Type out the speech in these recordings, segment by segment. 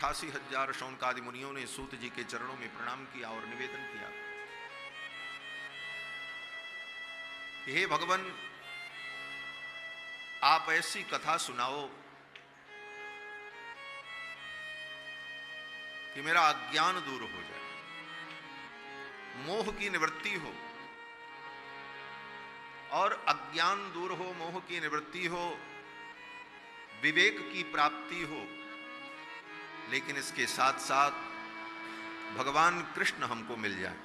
88,000 शौनकादि मुनियों ने सूत जी के चरणों में प्रणाम किया और निवेदन किया, हे भगवान, आप ऐसी कथा सुनाओ कि मेरा अज्ञान दूर हो जाए, मोह की निवृत्ति हो, और अज्ञान दूर हो, मोह की निवृत्ति हो, विवेक की प्राप्ति हो, लेकिन इसके साथ साथ भगवान कृष्ण हमको मिल जाए।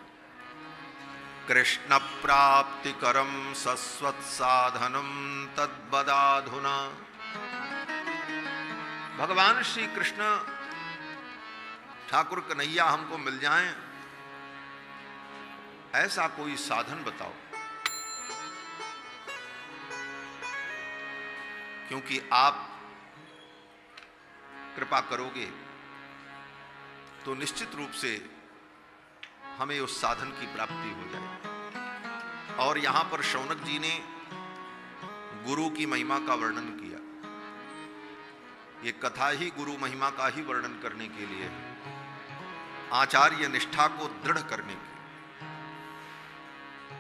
कृष्ण प्राप्ति करम सस्वत साधनम तद्बदाधुना। भगवान श्री कृष्ण ठाकुर कन्हैया हमको मिल जाएं, ऐसा कोई साधन बताओ, क्योंकि आप कृपा करोगे तो निश्चित रूप से हमें उस साधन की प्राप्ति हो जाए। और यहां पर शौनक जी ने गुरु की महिमा का वर्णन किया। ये कथा ही गुरु महिमा का ही वर्णन करने के लिए है, आचार्य निष्ठा को दृढ़ करने के।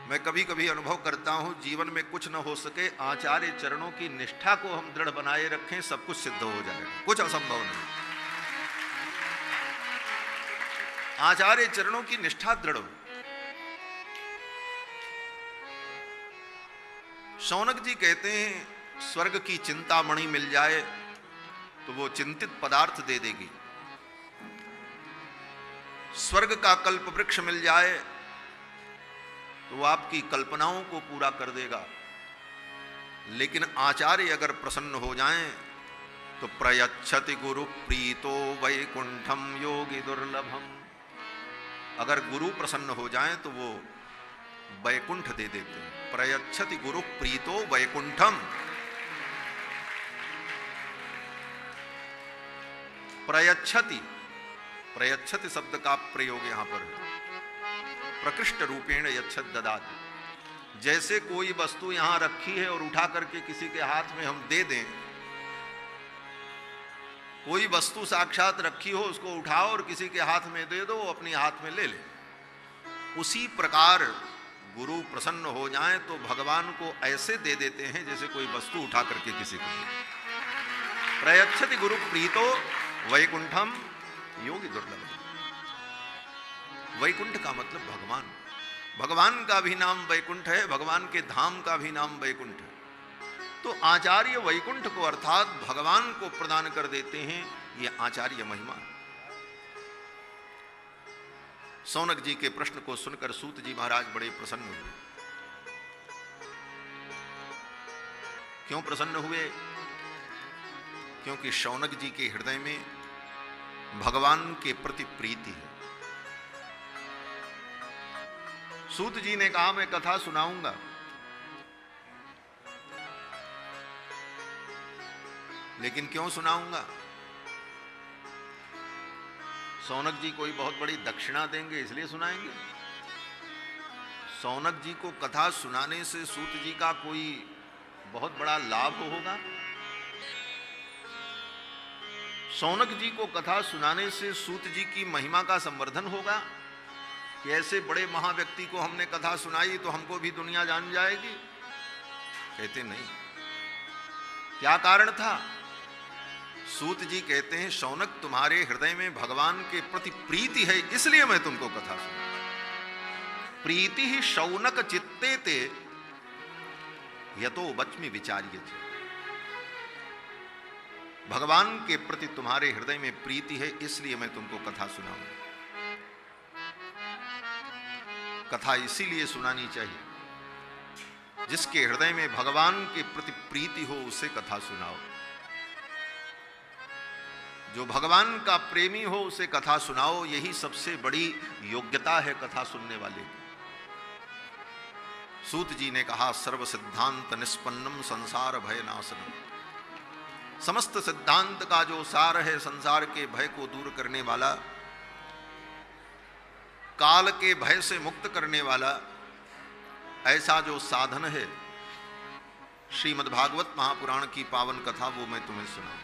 मैं कभी कभी अनुभव करता हूं, जीवन में कुछ न हो सके, आचार्य चरणों की निष्ठा को हम दृढ़ बनाए रखें, सब कुछ सिद्ध हो जाएगा, कुछ असंभव नहीं। आचार्य चरणों की निष्ठा दृढ़ हो। शौनक जी कहते हैं, स्वर्ग की चिंतामणि मिल जाए तो वो चिंतित पदार्थ दे देगी, स्वर्ग का कल्प वृक्ष मिल जाए तो वो आपकी कल्पनाओं को पूरा कर देगा, लेकिन आचार्य अगर प्रसन्न हो जाएं तो प्रयच्छति गुरु प्रीतो वैकुंठम योगी दुर्लभम। अगर गुरु प्रसन्न हो जाएं तो वो वैकुंठ दे देते हैं। प्रयच्छति गुरु प्रीतो वैकुंठम। प्रयच्छति, प्रयच्छति शब्द का प्रयोग यहां पर है, प्रकृष्ट रूपेण यच्छत ददात। जैसे कोई वस्तु यहां रखी है और उठा करके किसी के हाथ में हम दे दें, कोई वस्तु साक्षात रखी हो, उसको उठाओ और किसी के हाथ में दे दो, वो अपने हाथ में ले ले। उसी प्रकार गुरु प्रसन्न हो जाए तो भगवान को ऐसे दे देते हैं जैसे कोई वस्तु उठा करके किसी को। प्रयच्छति गुरु प्रीतो वैकुंठम योगी दुर्लभ। वैकुंठ का मतलब भगवान, भगवान का भी नाम वैकुंठ है, भगवान के धाम का भी नाम वैकुंठ है। तो आचार्य वैकुंठ को अर्थात भगवान को प्रदान कर देते हैं, ये आचार्य महिमा। शौनक जी के प्रश्न को सुनकर सूत जी महाराज बड़े प्रसन्न हुए। क्यों प्रसन्न हुए? क्योंकि शौनक जी के हृदय में भगवान के प्रति प्रीति है। सूत जी ने कहा, मैं कथा सुनाऊंगा, लेकिन क्यों सुनाऊंगा? शौनक जी कोई बहुत बड़ी दक्षिणा देंगे इसलिए सुनाएंगे? शौनक जी को कथा सुनाने से सूत जी का कोई बहुत बड़ा लाभ होगा? शौनक जी को कथा सुनाने से सूत जी की महिमा का संवर्धन होगा कि ऐसे बड़े महाव्यक्ति को हमने कथा सुनाई तो हमको भी दुनिया जान जाएगी? कहते नहीं। क्या कारण था? सूत जी कहते हैं, शौनक तुम्हारे हृदय में भगवान के प्रति प्रीति है, इसलिए मैं तुमको कथा सुना। प्रीति ही शौनक चित्ते ते यतो वच्मि विचार्य थे। भगवान के प्रति तुम्हारे हृदय में प्रीति है, इसलिए मैं तुमको कथा सुनाऊंगा। कथा इसीलिए सुनानी चाहिए, जिसके हृदय में भगवान के प्रति प्रीति हो उसे कथा सुनाओ। जो भगवान का प्रेमी हो उसे कथा सुनाओ, यही सबसे बड़ी योग्यता है कथा सुनने वाले की। सूत जी ने कहा, सर्व सिद्धांत निष्पन्नम संसार भय नाशनम। समस्त सिद्धांत का जो सार है, संसार के भय को दूर करने वाला, काल के भय से मुक्त करने वाला, ऐसा जो साधन है श्रीमद् भागवत महापुराण की पावन कथा, वो मैं तुम्हें सुनाऊं।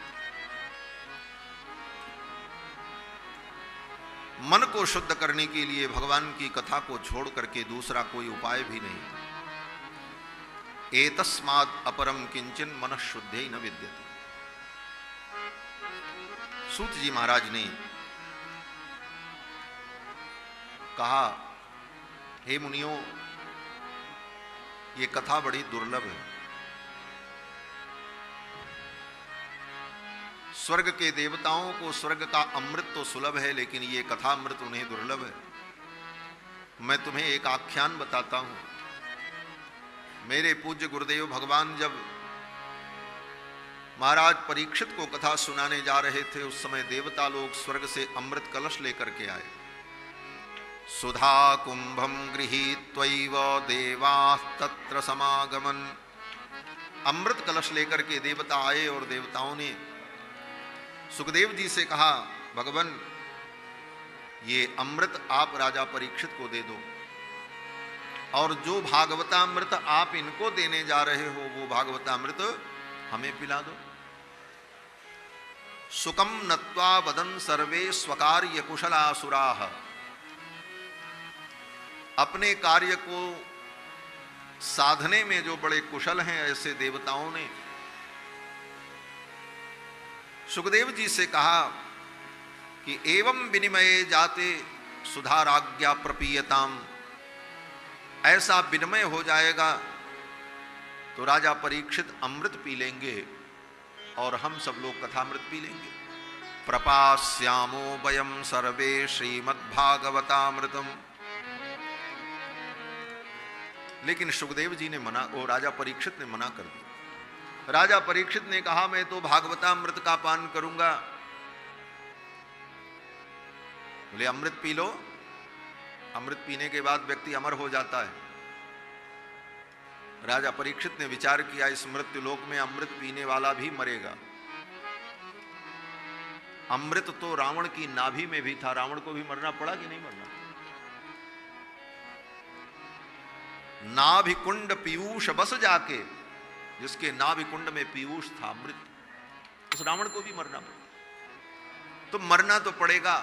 मन को शुद्ध करने के लिए भगवान की कथा को छोड़ करके दूसरा कोई उपाय भी नहीं। एतस्माद् अपरम किंचन मन शुद्धे न विद्यते। सूत जी महाराज ने कहा, हे मुनियों, ये कथा बड़ी दुर्लभ है। स्वर्ग के देवताओं को स्वर्ग का अमृत तो सुलभ है, लेकिन ये कथा अमृत उन्हें दुर्लभ है। मैं तुम्हें एक आख्यान बताता हूं। मेरे पूज्य गुरुदेव भगवान जब महाराज परीक्षित को कथा सुनाने जा रहे थे, उस समय देवता लोग स्वर्ग से अमृत कलश लेकर के आए। सुधा कुंभम गृहीत्वैव देवाः तत्र समागमन। अमृत कलश लेकर के देवता आए और देवताओं ने सुखदेव जी से कहा, भगवान ये अमृत आप राजा परीक्षित को दे दो, और जो भागवतामृत आप इनको देने जा रहे हो वो भागवतामृत हमें पिला दो। सुकम नत्वा वदन सर्वे स्वकार्य कुशलासुराः। अपने कार्य को साधने में जो बड़े कुशल हैं ऐसे देवताओं ने सुखदेव जी से कहा कि एवं विनिमये जाते सुधाराज्ञा प्रपीयताम। ऐसा विनिमय हो जाएगा तो राजा परीक्षित अमृत पी लेंगे और हम सब लोग कथामृत पी लेंगे। प्रपास्यामो वयम सर्वे श्रीमद्भागवतामृतम। लेकिन सुखदेव जी ने मना, वो राजा परीक्षित ने मना कर दिया। राजा परीक्षित ने कहा, मैं तो भागवतामृत का पान करूंगा। बोले अमृत पी लो, अमृत पीने के बाद व्यक्ति अमर हो जाता है। राजा परीक्षित ने विचार किया, इस मृत्यु लोक में अमृत पीने वाला भी मरेगा। अमृत तो रावण की नाभि में भी था, रावण को भी मरना पड़ा कि नहीं मरना? नाभि कुंड पीयूष बस जाके, जिसके नाभि कुंड में पीयूष था अमृत, उस रावण को भी मरना पड़ा। तो मरना तो पड़ेगा,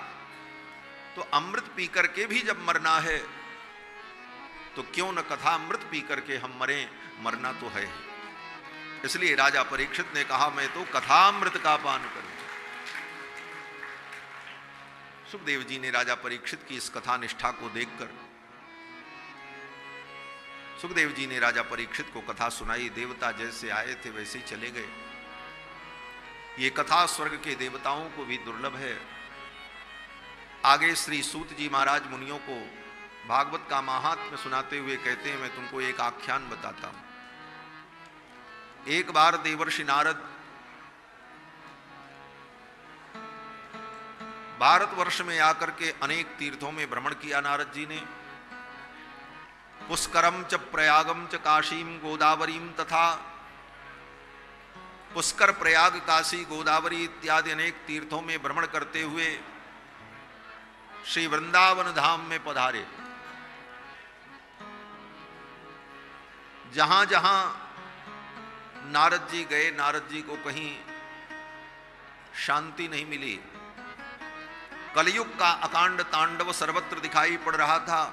तो अमृत पी करके भी जब मरना है तो क्यों न कथा अमृत पी करके हम मरें, मरना तो है। इसलिए राजा परीक्षित ने कहा, मैं तो कथा अमृत का पान करूं। सुखदेव जी ने राजा परीक्षित की इस कथा निष्ठा को देखकर सुखदेव जी ने राजा परीक्षित को कथा सुनाई। देवता जैसे आए थे वैसे ही चले गए। ये कथा स्वर्ग के देवताओं को भी दुर्लभ है। आगे श्री सूत जी महाराज मुनियों को भागवत का महात्म्य सुनाते हुए कहते हैं, मैं तुमको एक आख्यान बताता हूं। एक बार देवर्षि नारद भारतवर्ष में आकर के अनेक तीर्थों में भ्रमण किया। नारद जी ने पुष्करम च प्रयागम च काशीम गोदावरीम तथा पुष्कर, प्रयाग, काशी, गोदावरी इत्यादि अनेक तीर्थों में भ्रमण करते हुए श्री वृंदावन धाम में पधारे। जहां जहां नारद जी गए, नारद जी को कहीं शांति नहीं मिली। कलयुग का अकांड तांडव सर्वत्र दिखाई पड़ रहा था।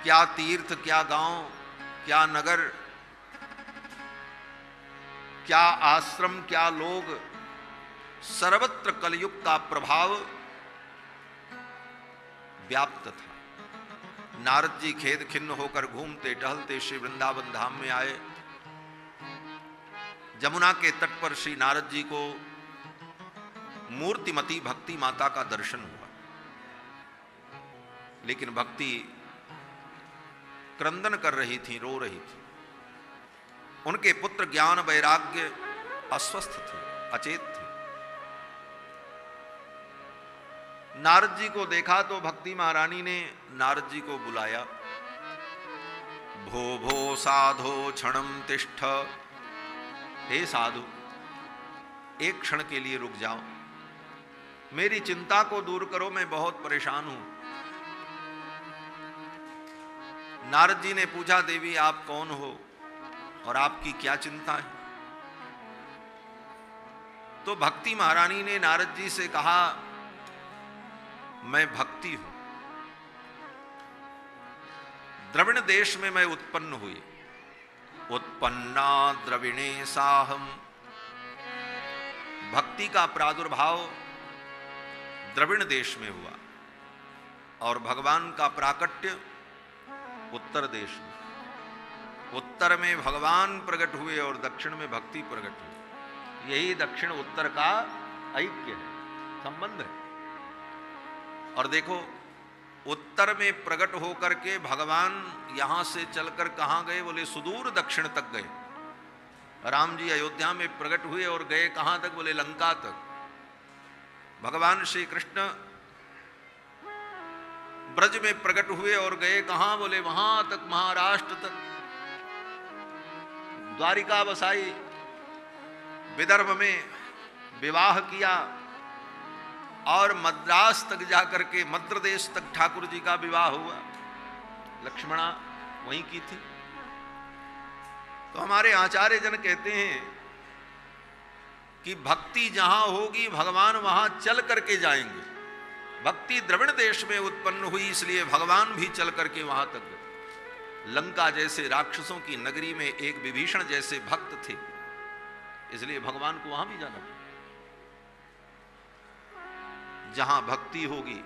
क्या तीर्थ, क्या गांव, क्या नगर, क्या आश्रम, क्या लोग, सर्वत्र कलयुग का प्रभाव व्याप्त था। नारद जी खेद खिन्न होकर घूमते टहलते श्री वृंदावन धाम में आए। जमुना के तट पर श्री नारद जी को मूर्तिमती भक्ति माता का दर्शन हुआ। लेकिन भक्ति क्रंदन कर रही थी, रो रही थी। उनके पुत्र ज्ञान वैराग्य अस्वस्थ थे, अचेत थे। नारद जी को देखा तो भक्ति महारानी ने नारद जी को बुलाया। भो भो साधो क्षणम तिष्ठ। हे साधु, एक क्षण के लिए रुक जाओ, मेरी चिंता को दूर करो, मैं बहुत परेशान हूं। नारद जी ने पूछा, देवी आप कौन हो और आपकी क्या चिंता है? तो भक्ति महारानी ने नारद जी से कहा मैं भक्ति हूं। द्रविण देश में मैं उत्पन्न हुई। उत्पन्ना द्रविणे साहम। भक्ति का प्रादुर्भाव द्रविण देश में हुआ और भगवान का प्राकट्य उत्तर देश में। उत्तर में भगवान प्रकट हुए और दक्षिण में भक्ति प्रकट हुई। यही दक्षिण उत्तर का ऐक्य है, संबंध है। और देखो, उत्तर में प्रकट होकर के भगवान यहां से चलकर कहां गए? बोले सुदूर दक्षिण तक गए। राम जी अयोध्या में प्रकट हुए और गए कहां तक? बोले लंका तक। भगवान श्री कृष्ण ब्रज में प्रकट हुए और गए कहां? बोले वहां तक, महाराष्ट्र तक। द्वारिका बसाई, विदर्भ में विवाह किया और मद्रास तक जाकर के, मद्र देश तक ठाकुर जी का विवाह हुआ। लक्ष्मणा वहीं की थी। तो हमारे आचार्य जन कहते हैं कि भक्ति जहां होगी भगवान वहां चल करके जाएंगे। भक्ति द्रविण देश में उत्पन्न हुई, इसलिए भगवान भी चल करके वहां तक गए। लंका जैसे राक्षसों की नगरी में एक विभीषण जैसे भक्त थे, इसलिए भगवान को वहां भी जाना पड़ा। जहां भक्ति होगी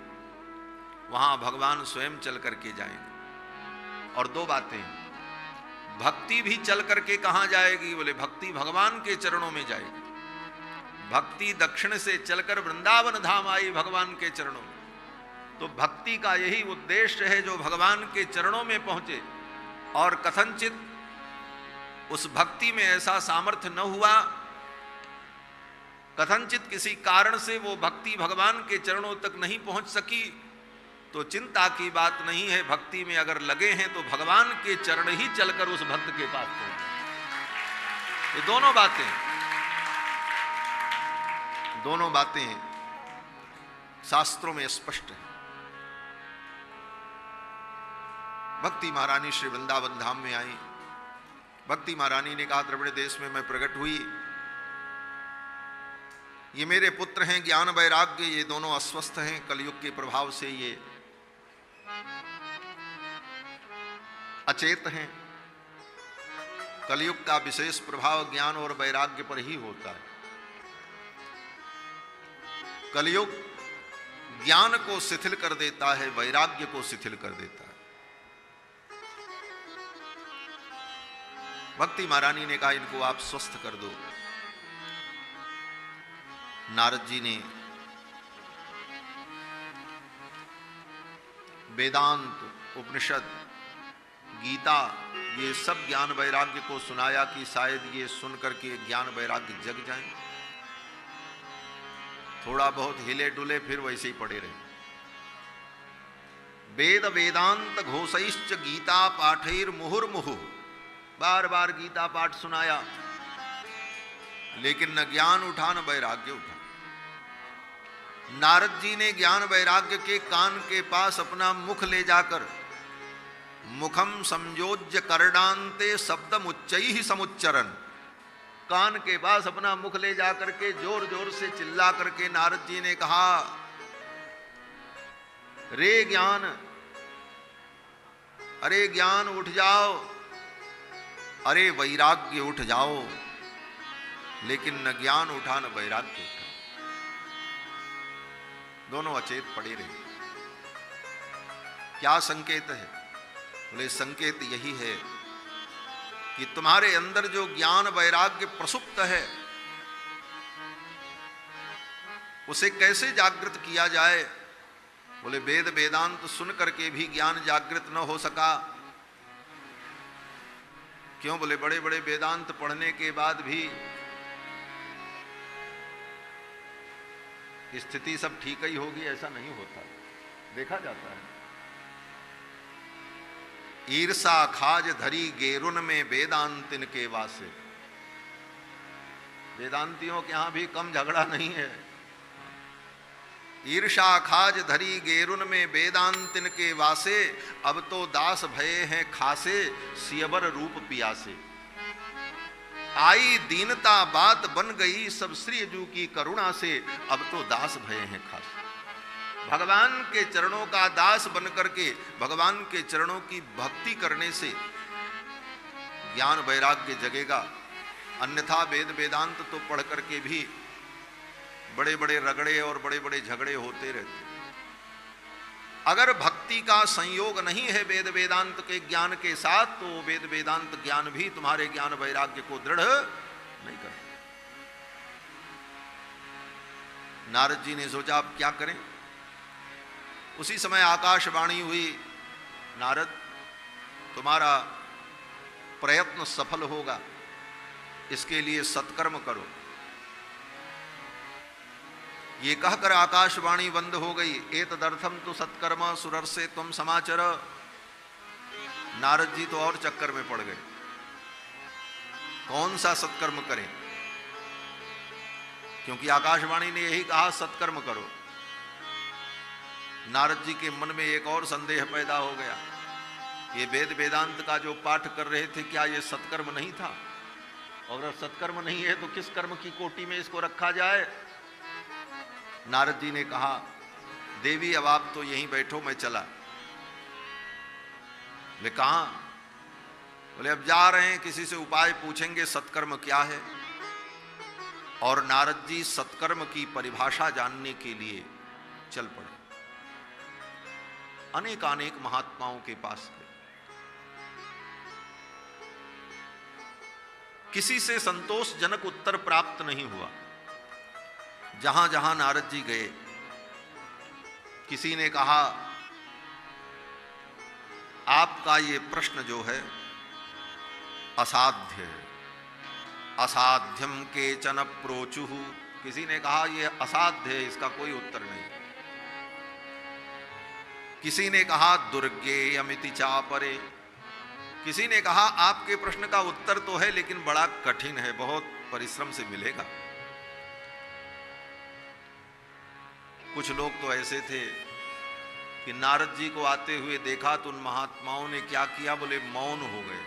वहां भगवान स्वयं चल करके जाएंगे। और दो बातें, भक्ति भी चल करके कहां जाएगी? बोले भक्ति भगवान के चरणों में जाएगी। भक्ति दक्षिण से चलकर वृंदावन धाम आई, भगवान के चरणों में। तो भक्ति का यही उद्देश्य है, जो भगवान के चरणों में पहुंचे और कथनचित उस भक्ति में ऐसा सामर्थ्य न हुआ, कथनचित किसी कारण से वो भक्ति भगवान के चरणों तक नहीं पहुंच सकी, तो चिंता की बात नहीं है। भक्ति में अगर लगे हैं तो भगवान के चरण ही चलकर उस भक्त के पास पहुंचे। ये दोनों बातें शास्त्रों में स्पष्ट है। भक्ति महारानी श्री वृंदावन धाम में आई। भक्ति महारानी ने कहा, द्रविड़ देश में मैं प्रकट हुई, ये मेरे पुत्र हैं ज्ञान वैराग्य, ये दोनों अस्वस्थ हैं कलयुग के प्रभाव से, ये अचेत हैं। कलयुग का विशेष प्रभाव ज्ञान और वैराग्य पर ही होता है। कलयुग ज्ञान को शिथिल कर देता है, वैराग्य को शिथिल कर देता है। भक्ति महारानी ने कहा, इनको आप स्वस्थ कर दो। नारद जी ने वेदांत, उपनिषद, गीता, ये सब ज्ञान वैराग्य को सुनाया कि शायद ये सुन करके ज्ञान वैराग्य जग जाएं। थोड़ा बहुत हिले डुले, फिर वैसे ही पड़े रहे। वेद वेदांत घोषैश्च गीता पाठैर मुहुर्मुहु, बार बार गीता पाठ सुनाया, लेकिन न ज्ञान उठा न वैराग्य उठा। नारद जी ने ज्ञान वैराग्य के कान के पास अपना मुख ले जाकर मुखम संयोज्य करडांते शब्दम उच्चैहि समुच्चरन, कान के पास अपना मुख ले जाकर के जोर जोर से चिल्ला करके नारद जी ने कहा, रे ज्ञान, अरे ज्ञान उठ जाओ, अरे वैराग्य उठ जाओ। लेकिन न ज्ञान उठा न वैराग्य उठा, दोनों अचेत पड़े रहे। क्या संकेत है? बोले संकेत यही है कि तुम्हारे अंदर जो ज्ञान वैराग्य प्रसुप्त है, उसे कैसे जागृत किया जाए? बोले वेद वेदांत सुन करके भी ज्ञान जागृत न हो सका। क्यों? बोले बड़े बड़े वेदांत पढ़ने के बाद भी स्थिति सब ठीक ही होगी, ऐसा नहीं होता, देखा जाता है। ईर्षा खाज धरी गेरुन में वेदांतिन के वासे, वेदांतियों के यहां भी कम झगड़ा नहीं है। ईर्षा खाज धरी गेरुन में वेदांतिन के वासे, अब तो दास भये हैं खासे, सियबर रूप पियासे। आई दीनता बात बन गई सब श्री जू की करुणा से, अब तो दास भये हैं खासे। भगवान के चरणों का दास बन करके भगवान के चरणों की भक्ति करने से ज्ञान वैराग्य जगेगा। अन्यथा वेद वेदांत तो पढ़ करके भी बड़े बड़े रगड़े और बड़े बड़े झगड़े होते रहते। अगर भक्ति का संयोग नहीं है वेद वेदांत के ज्ञान के साथ, तो वेद वेदांत ज्ञान भी तुम्हारे ज्ञान वैराग्य को दृढ़ नहीं करता। नारद जी ने सोचा अब क्या करें। उसी समय आकाशवाणी हुई, नारद तुम्हारा प्रयत्न सफल होगा, इसके लिए सत्कर्म करो। ये कहकर आकाशवाणी बंद हो गई। एतदर्थम तो सत्कर्म सुरर से तुम समाचर। नारद जी तो और चक्कर में पड़ गए, कौन सा सत्कर्म करें, क्योंकि आकाशवाणी ने यही कहा सत्कर्म करो। नारद जी के मन में एक और संदेह पैदा हो गया, ये वेद वेदांत का जो पाठ कर रहे थे, क्या ये सत्कर्म नहीं था? और अगर सत्कर्म नहीं है तो किस कर्म की कोटि में इसको रखा जाए? नारद जी ने कहा, देवी अब आप तो यहीं बैठो, मैं चला। वे कहा? बोले अब जा रहे हैं, किसी से उपाय पूछेंगे सत्कर्म क्या है। और नारद जी सत्कर्म की परिभाषा जानने के लिए चल पड़े। अनेक महात्माओं के पास गए, किसी से संतोषजनक उत्तर प्राप्त नहीं हुआ। जहां जहां नारद जी गए, किसी ने कहा आपका ये प्रश्न जो है असाध्य है, असाध्यम केचन प्रोचुः। किसी ने कहा यह असाध्य है, इसका कोई उत्तर नहीं। किसी ने कहा दुर्गेयमिति चापरे। किसी ने कहा आपके प्रश्न का उत्तर तो है लेकिन बड़ा कठिन है, बहुत परिश्रम से मिलेगा। कुछ लोग तो ऐसे थे कि नारद जी को आते हुए देखा तो उन महात्माओं ने क्या किया, बोले मौन हो गए।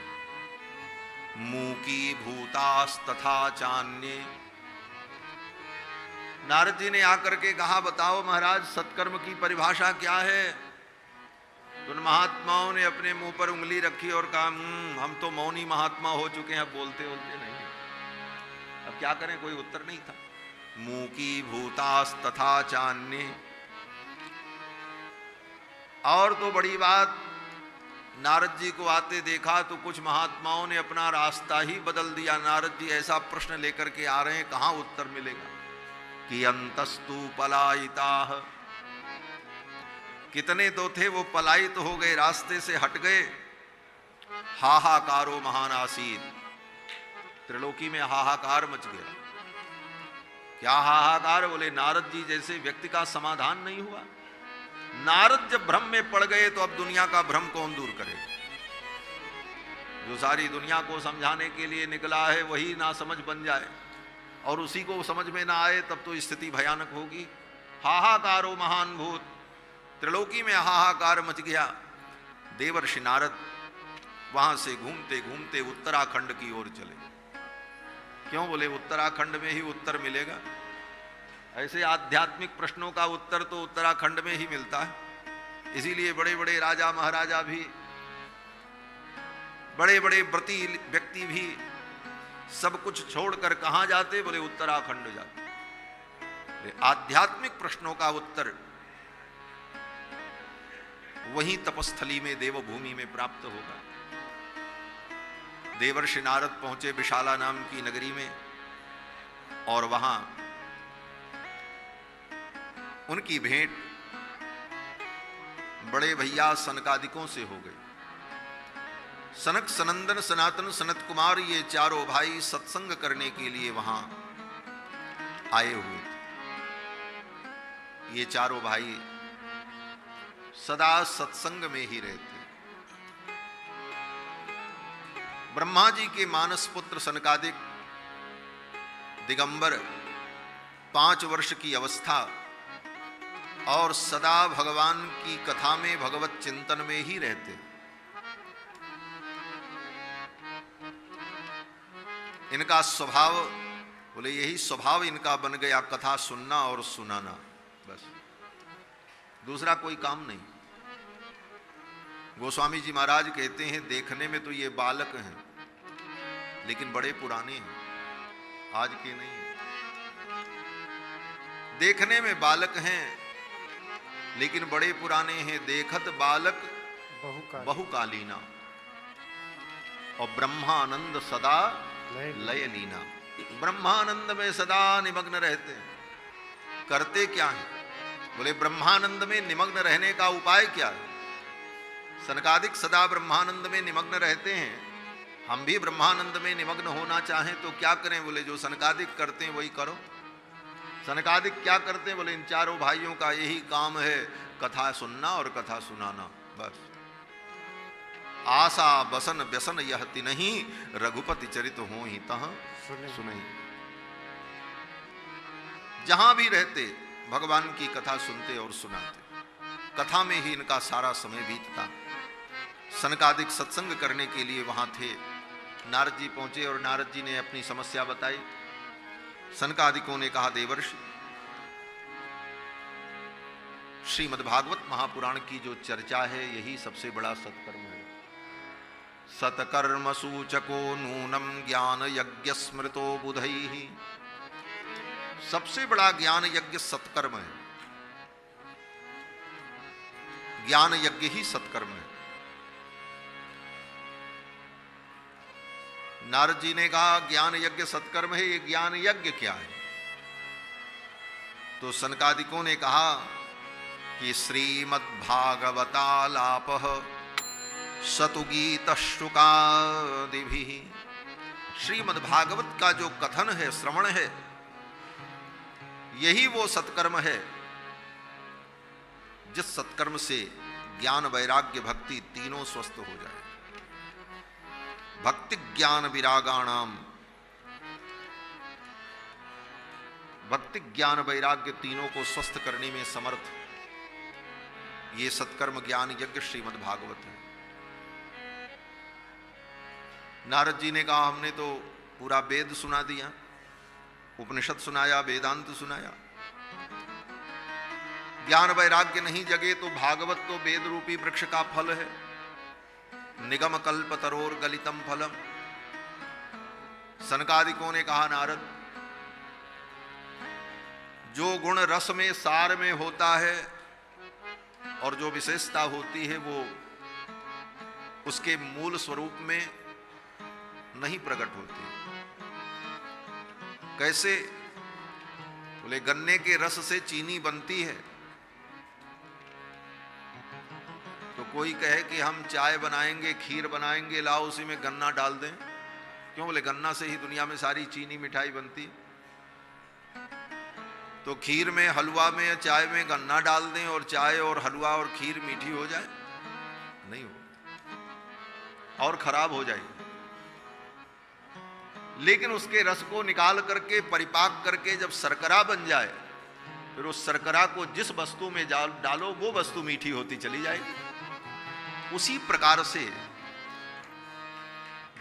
मूकी भूतास तथा चान्ये। नारद जी ने आकर के कहा बताओ महाराज सत्कर्म की परिभाषा क्या है? तो उन महात्माओं ने अपने मुंह पर उंगली रखी और कहा हम तो मौनी महात्मा हो चुके हैं, बोलते बोलते नहीं। अब क्या करें, कोई उत्तर नहीं था। मूकी भूतास तथा चान्ये। और तो बड़ी बात, नारद जी को आते देखा तो कुछ महात्माओं ने अपना रास्ता ही बदल दिया। नारद जी ऐसा प्रश्न लेकर के आ रहे हैं, कहां उत्तर मिलेगा। कि अंतस्तु पलायिताः। कितने तो थे वो पलायित हो गए, रास्ते से हट गए। हाहाकारो महान आसीत। त्रिलोकी में हाहाकार मच गया। क्या हाहाकार? बोले नारद जी जैसे व्यक्ति का समाधान नहीं हुआ। नारद जब भ्रम में पड़ गए तो अब दुनिया का भ्रम कौन दूर करेगा? जो सारी दुनिया को समझाने के लिए निकला है वही ना समझ बन जाए और उसी को समझ में ना आए, तब तो स्थिति भयानक होगी। हाहाकारो महान भूत। त्रिलोकी में हाहाकार मच गया। देवर्षि नारद वहां से घूमते घूमते उत्तराखंड की ओर चले। क्यों? बोले उत्तराखंड में ही उत्तर मिलेगा। ऐसे आध्यात्मिक प्रश्नों का उत्तर तो उत्तराखंड में ही मिलता है। इसीलिए बड़े बड़े राजा महाराजा भी, बड़े बड़े व्रती व्यक्ति भी सब कुछ छोड़कर कहां जाते? बोले उत्तराखंड जाते। आध्यात्मिक प्रश्नों का उत्तर वहीं तपस्थली में, देवभूमि में प्राप्त होगा। देवर्षि नारद पहुंचे विशाला नाम की नगरी में और वहां उनकी भेंट बड़े भैया सनकादिकों से हो गई। सनक, सनंदन, सनातन, सनत कुमार ये चारों भाई सत्संग करने के लिए वहां आए हुए थे। ये चारों भाई सदा सत्संग में ही रहते। ब्रह्मा जी के मानस पुत्र सनकादिक दिगंबर 5 वर्ष की अवस्था और सदा भगवान की कथा में, भगवत चिंतन में ही रहते। इनका स्वभाव, बोले यही स्वभाव इनका बन गया, कथा सुनना और सुनाना। बस दूसरा कोई काम नहीं। गोस्वामी जी महाराज कहते हैं देखने में तो ये बालक हैं, लेकिन बड़े पुराने हैं, आज के नहीं हैं। देखने में बालक हैं लेकिन बड़े पुराने हैं। देखत बालक बहुकालीना और ब्रह्मानंद सदा लय लीना। ब्रह्मानंद में सदा निमग्न रहते हैं। करते क्या है? बोले ब्रह्मानंद में निमग्न रहने का उपाय क्या है? सनकादिक सदा ब्रह्मानंद में निमग्न रहते हैं, हम भी ब्रह्मानंद में निमग्न होना चाहें तो क्या करें? बोले जो सनकादिक करते हैं वही करो। सनकादिक क्या करते हैं? बोले इन चारों भाइयों का यही काम है, कथा सुनना और कथा सुनाना, बस। आशा बसन व्यसन यह तिन्हि, रघुपति चरित हो ही तह सुनहि। जहां भी रहते भगवान की कथा सुनते और सुनाते। कथा में ही इनका सारा समय बीतता। सनकादिक सत्संग करने के लिए वहां थे। नारद जी पहुंचे और नारद जी ने अपनी समस्या बताई। सनकादिकों ने कहा देवर्षि, श्रीमद्भागवत महापुराण की जो चर्चा है यही सबसे बड़ा सत्कर्म है। सत्कर्म सूचको नूनम ज्ञान यज्ञ स्मृतो बुधैहि। सबसे बड़ा ज्ञान यज्ञ सत्कर्म है। ज्ञान यज्ञ ही सत्कर्म है। नारद जी ने कहा ज्ञान यज्ञ सत्कर्म है, ये ज्ञान यज्ञ क्या है? तो सनकादिकों ने कहा कि श्रीमद्भागवतालापः सतुगीतश्रुकादिभिः। श्रीमद्भागवत का जो कथन है, श्रवण है, यही वो सत्कर्म है जिस सत्कर्म से ज्ञान वैराग्य भक्ति तीनों स्वस्थ हो जाए। भक्ति ज्ञान विरागाणाम, भक्ति ज्ञान वैराग्य तीनों को स्वस्थ करने में समर्थ ये सत्कर्म ज्ञान यज्ञ श्रीमद् भागवत है। नारद जी ने कहा हमने तो पूरा वेद सुना दिया, उपनिषद सुनाया, वेदांत सुनाया, ज्ञान वैराग्य नहीं जगे तो भागवत तो वेद रूपी वृक्ष का फल है। निगम कल्प तरोर गलितम फलम। सनकादिकों ने कहा नारद, जो गुण रस में सार में होता है और जो विशेषता होती है वो उसके मूल स्वरूप में नहीं प्रकट होती। कैसे? बोले गन्ने के रस से चीनी बनती है, तो कोई कहे कि हम चाय बनाएंगे, खीर बनाएंगे, लाओ उसी में गन्ना डाल दें। क्यों? बोले गन्ना से ही दुनिया में सारी चीनी मिठाई बनती है। तो खीर में, हलवा में या चाय में गन्ना डाल दें और चाय और हलवा और खीर मीठी हो जाए? नहीं हो, और खराब हो जाएगी। लेकिन उसके रस को निकाल करके परिपाक करके जब शर्करा बन जाए, फिर उस शर्करा को जिस वस्तु में डालो वो वस्तु मीठी होती चली जाएगी। उसी प्रकार से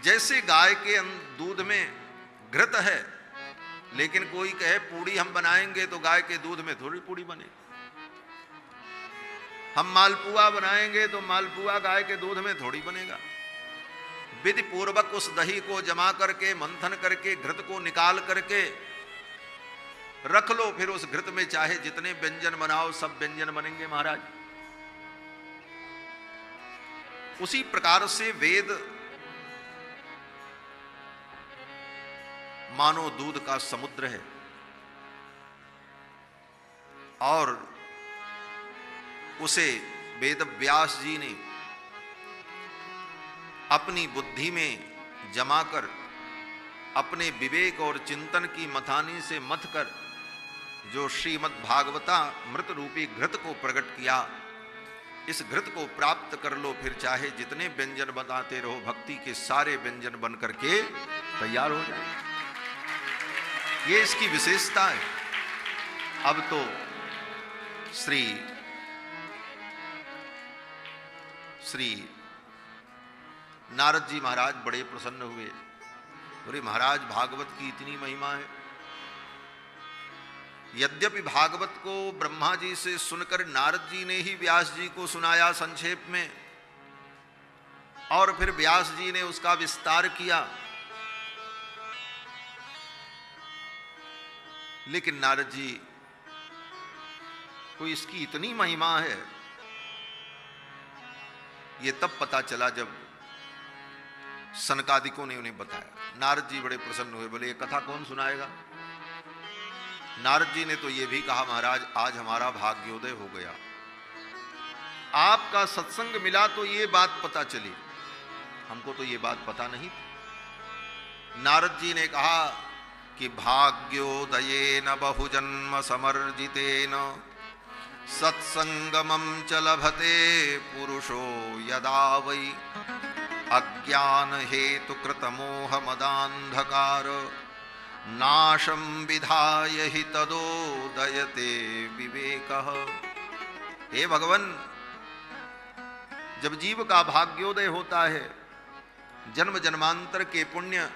जैसे गाय के दूध में घृत है, लेकिन कोई कहे पूड़ी हम बनाएंगे तो गाय के दूध में थोड़ी पूड़ी बनेगी। हम मालपुआ बनाएंगे तो मालपुआ गाय के दूध में थोड़ी बनेगा। विधि पूर्वक उस दही को जमा करके, मंथन करके, घृत को निकाल करके रख लो, फिर उस घृत में चाहे जितने व्यंजन बनाओ सब व्यंजन बनेंगे महाराज। उसी प्रकार से वेद मानो दूध का समुद्र है और उसे वेद व्यास जी ने अपनी बुद्धि में जमाकर अपने विवेक और चिंतन की मथानी से मथ कर जो श्रीमद् भागवता मृत रूपी घृत को प्रकट किया, इस घृत को प्राप्त कर लो, फिर चाहे जितने व्यंजन बनाते रहो, भक्ति के सारे व्यंजन बन करके तैयार हो जाए। ये इसकी विशेषता है। अब तो श्री नारद जी महाराज बड़े प्रसन्न हुए। बोले महाराज भागवत की इतनी महिमा है, यद्यपि भागवत को ब्रह्मा जी से सुनकर नारद जी ने ही व्यास जी को सुनाया संक्षेप में, और फिर व्यास जी ने उसका विस्तार किया, लेकिन नारद जी को इसकी इतनी महिमा है, ये तब पता चला जब सनकादिकों ने उन्हें बताया। नारद जी बड़े प्रसन्न हुए, बोले ये कथा कौन सुनाएगा। नारद जी ने तो ये भी कहा, महाराज आज हमारा भाग्योदय हो गया, आपका सत्संग मिला तो ये बात पता चली, हमको तो ये बात पता नहीं थी। नारद जी ने कहा कि भाग्योदयेन बहुजन्म समर्जितेन सत्संगमं च लभते पुरुषो यदा वै अज्ञान हेतु कृत मोह मदांधकार नाशं विधाय हि तदोदयते विवेकः। हे भगवान, जब जीव का भाग्योदय होता है, जन्म जन्मांतर के पुण्य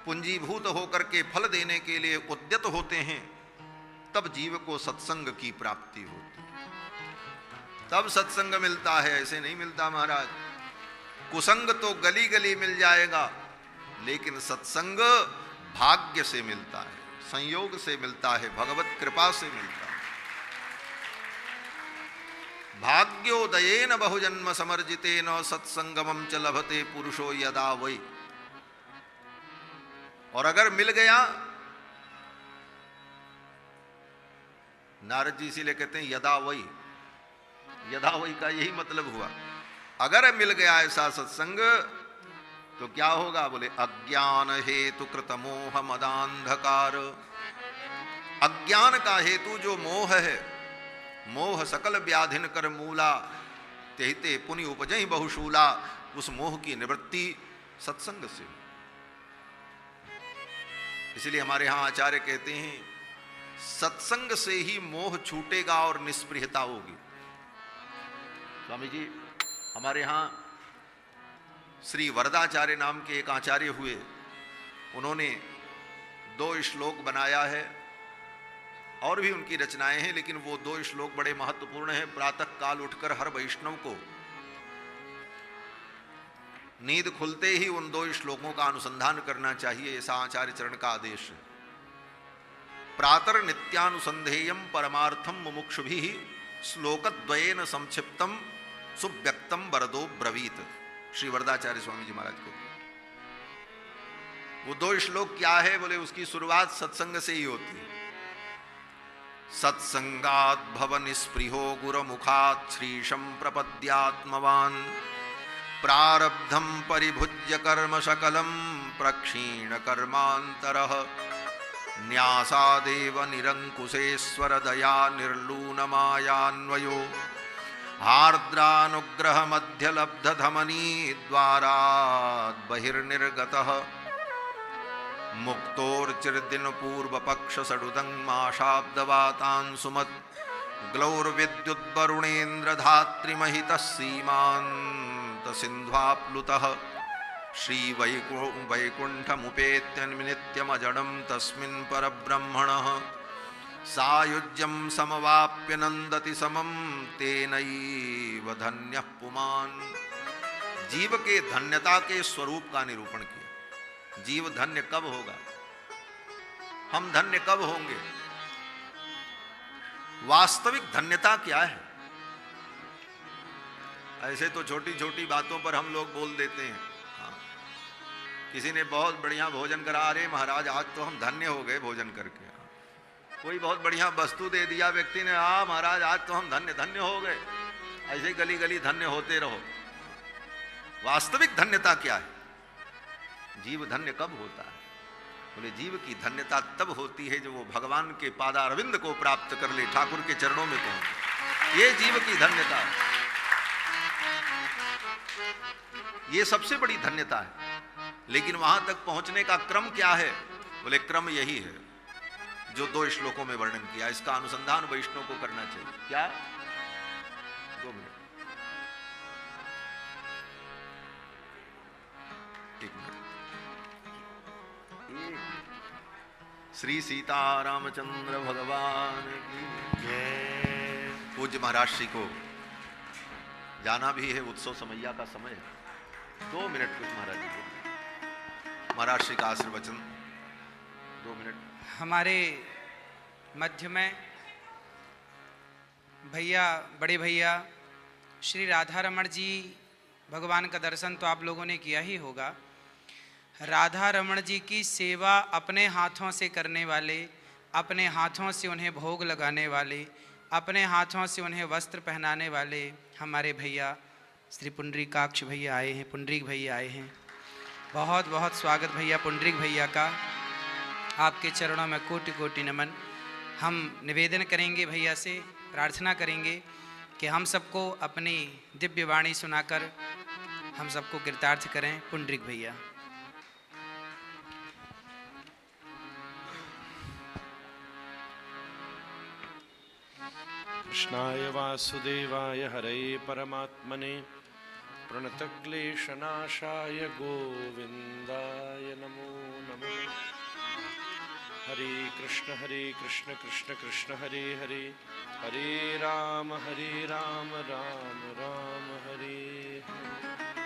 पूंजीभूत होकर के फल देने के लिए उद्यत होते हैं, तब जीव को सत्संग की प्राप्ति होती है, तब सत्संग मिलता है, ऐसे नहीं मिलता महाराज। कुसंग तो गली गली मिल जाएगा, लेकिन सत्संग भाग्य से मिलता है, संयोग से मिलता है, भगवत कृपा से मिलता है। भाग्योदयेन बहुजन्म समर्जितेन सत्संगमं च लभते पुरुषो यदा वै। और अगर मिल गया, नारद जी इसीलिए कहते हैं यदा वै, यदा वै का यही मतलब हुआ, अगर मिल गया ऐसा सत्संग तो क्या होगा। बोले अज्ञान हेतु कृत मोह मदांधकार। अज्ञान का हेतु जो मोह है, मोह सकल व्याधिन कर मूला तेहिते पुनि उपजहि बहुशूला, उस मोह की निवृत्ति सत्संग से। इसलिए हमारे यहां आचार्य कहते हैं सत्संग से ही मोह छूटेगा और निष्प्रियता होगी। स्वामी जी हमारे यहां श्री वरदाचार्य नाम के एक आचार्य हुए, उन्होंने 2 श्लोक बनाया है, और भी उनकी रचनाएं हैं, लेकिन वो 2 श्लोक बड़े महत्वपूर्ण हैं। प्रातः काल उठकर हर वैष्णव को नींद खुलते ही उन 2 श्लोकों का अनुसंधान करना चाहिए, ऐसा आचार्य चरण का आदेश है। प्रातर नित्यानुसंधेयम परमार्थम मुमुक्षुभिः श्लोकद्वयेन संक्षिप्तम सुव्यक्तम वरदो ब्रवीत। श्री वरदाचार्य स्वामी जी महाराज को वो 2 श्लोक क्या है, बोले उसकी शुरुआत सत्संग से ही होती है। सत्संगात् भव निस्पृहो गुरुमुखात् श्रीशं प्रपद्यात्मवान् प्रारब्धं परिभुज्य कर्म सकलं प्रक्षीण कर्मांतरः न्यासादेव निरंकुशेश्वर दया निर्लूनमायान्वयो हार्द्रानुग्रह मध्यलब्ध धमनी द्वारात् बहिर्निर्गतः मुक्तोर्चिर्दिन पूर्व पक्ष सडुदंगमाशाब्दवातान् सुमत् ग्लौर्विद्युद्वरुणेन्द्र धात्रिमहितः सीमान्त सिन्ध्वाप्लुतः श्री वैकुंठमुपेत्य नित्यमजडं तस्मिन् परब्रह्मणः सायुज्यं समवाप्य नंदति समं तेनैव धन्यः पुमान्। जीव के धन्यता के स्वरूप का निरूपण किया। जीव धन्य कब होगा, हम धन्य कब होंगे, वास्तविक धन्यता क्या है। ऐसे तो छोटी छोटी बातों पर हम लोग बोल देते हैं। किसी ने बहुत बढ़िया भोजन करा, अरे महाराज आज तो हम धन्य हो गए भोजन करके। कोई बहुत बढ़िया वस्तु दे दिया व्यक्ति ने, हाँ महाराज आज तो हम धन्य धन्य हो गए। ऐसे गली गली धन्य होते रहो। वास्तविक धन्यता क्या है, जीव धन्य कब होता है। बोले जीव की धन्यता तब होती है जब वो भगवान के पादारविंद को प्राप्त कर ले, ठाकुर के चरणों में पहुंचे, ये जीव की धन्यता है। ये सबसे बड़ी धन्यता है। लेकिन वहां तक पहुंचने का क्रम क्या है, बोले क्रम यही है जो 2 श्लोकों में वर्णन किया। इसका अनुसंधान वैष्णव को करना चाहिए। क्या 2 मिनट, 1 मिनट। श्री सीता रामचंद्र भगवान की जय। पूज्य महाराज श्री को जाना भी है, उत्सव समैया का समय है। 2 मिनट कुछ महाराज जी बोलिए, महाराज श्री का आशीर्वचन 2 मिनट। हमारे मध्य में भैया, बड़े भैया श्री राधा रमण जी, भगवान का दर्शन तो आप लोगों ने किया ही होगा। राधा रमण जी की सेवा अपने हाथों से करने वाले, अपने हाथों से उन्हें भोग लगाने वाले, अपने हाथों से उन्हें वस्त्र पहनाने वाले हमारे भैया श्री पुंडरीकाक्ष भैया आए हैं, पुंडरीक भैया आए हैं। बहुत बहुत स्वागत भैया पुंडरीक भैया का। आपके चरणों में कोटि कोटि नमन। हम निवेदन करेंगे भैया से, प्रार्थना करेंगे कि हम सबको अपनी दिव्य वाणी सुनाकर हम सबको कृतार्थ करें। पुंडरीक भैया। कृष्णाय वासुदेवाय हरये परमात्मने प्रणतक्लेशनाशाय गोविन्दाय नमो नमः। हरे कृष्ण कृष्ण कृष्ण हरे हरे, हरे राम राम राम हरे हरे।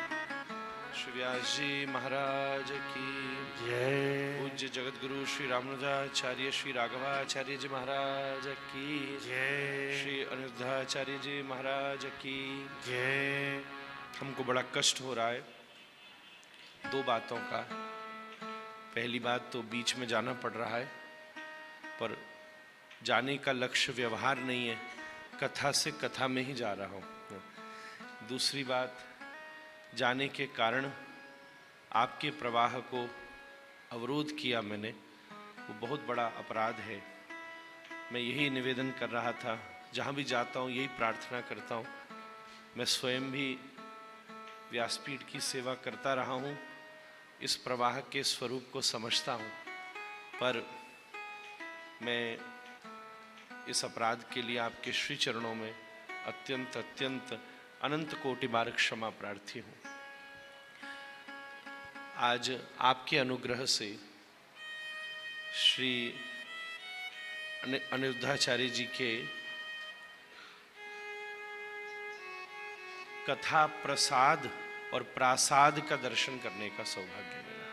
श्री व्यास जी महाराज की जय। पूज्य जगत गुरु श्री रामानुजाचार्य श्री राघवाचार्य जी महाराज की जय। श्री अनिरुद्धाचार्य जी महाराज की जय। हमको बड़ा कष्ट हो रहा है 2 बातों का। पहली बात तो बीच में जाना पड़ रहा है, पर जाने का लक्ष्य व्यवहार नहीं है, कथा से कथा में ही जा रहा हूँ। दूसरी बात, जाने के कारण आपके प्रवाह को अवरोध किया मैंने, वो बहुत बड़ा अपराध है। मैं यही निवेदन कर रहा था, जहाँ भी जाता हूँ यही प्रार्थना करता हूँ। मैं स्वयं भी व्यासपीठ की सेवा करता रहा हूँ, इस प्रवाह के स्वरूप को समझता हूँ, पर मैं इस अपराध के लिए आपके श्री चरणों में अत्यंत अत्यंत अनंत कोटि बार क्षमा प्रार्थी हूँ। आज आपके अनुग्रह से श्री अनिरुद्धाचार्य जी के कथा प्रसाद और प्रासाद का दर्शन करने का सौभाग्य मिला।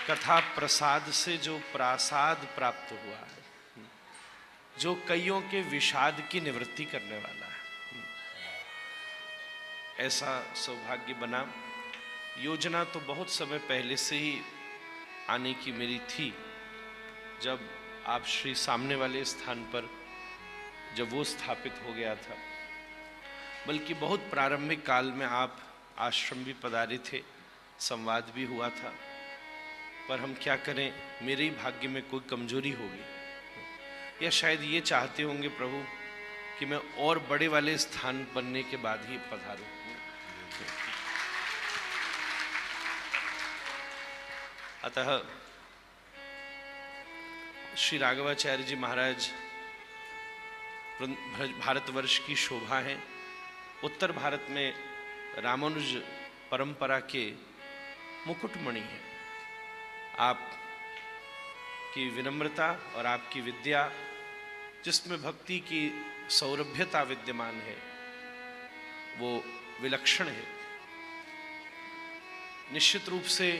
कथा प्रसाद से जो प्रासाद प्राप्त हुआ है, जो कईयों के विषाद की निवृत्ति करने वाला है, ऐसा सौभाग्य बना। योजना तो बहुत समय पहले से ही आने की मेरी थी, जब आप श्री सामने वाले स्थान पर जब वो स्थापित हो गया था, बल्कि बहुत प्रारंभिक काल में आप आश्रम भी पधारे थे, संवाद भी हुआ था, पर हम क्या करें, मेरे ही भाग्य में कोई कमजोरी होगी, या शायद ये चाहते होंगे प्रभु कि मैं और बड़े वाले स्थान बनने के बाद ही पधारूं। अतः श्री राघवाचार्य जी महाराज भारतवर्ष की शोभा है। उत्तर भारत में रामानुज परंपरा के मुकुटमणि है। आपकी विनम्रता और आपकी विद्या, जिसमें भक्ति की सौरभ्यता विद्यमान है, वो विलक्षण है। निश्चित रूप से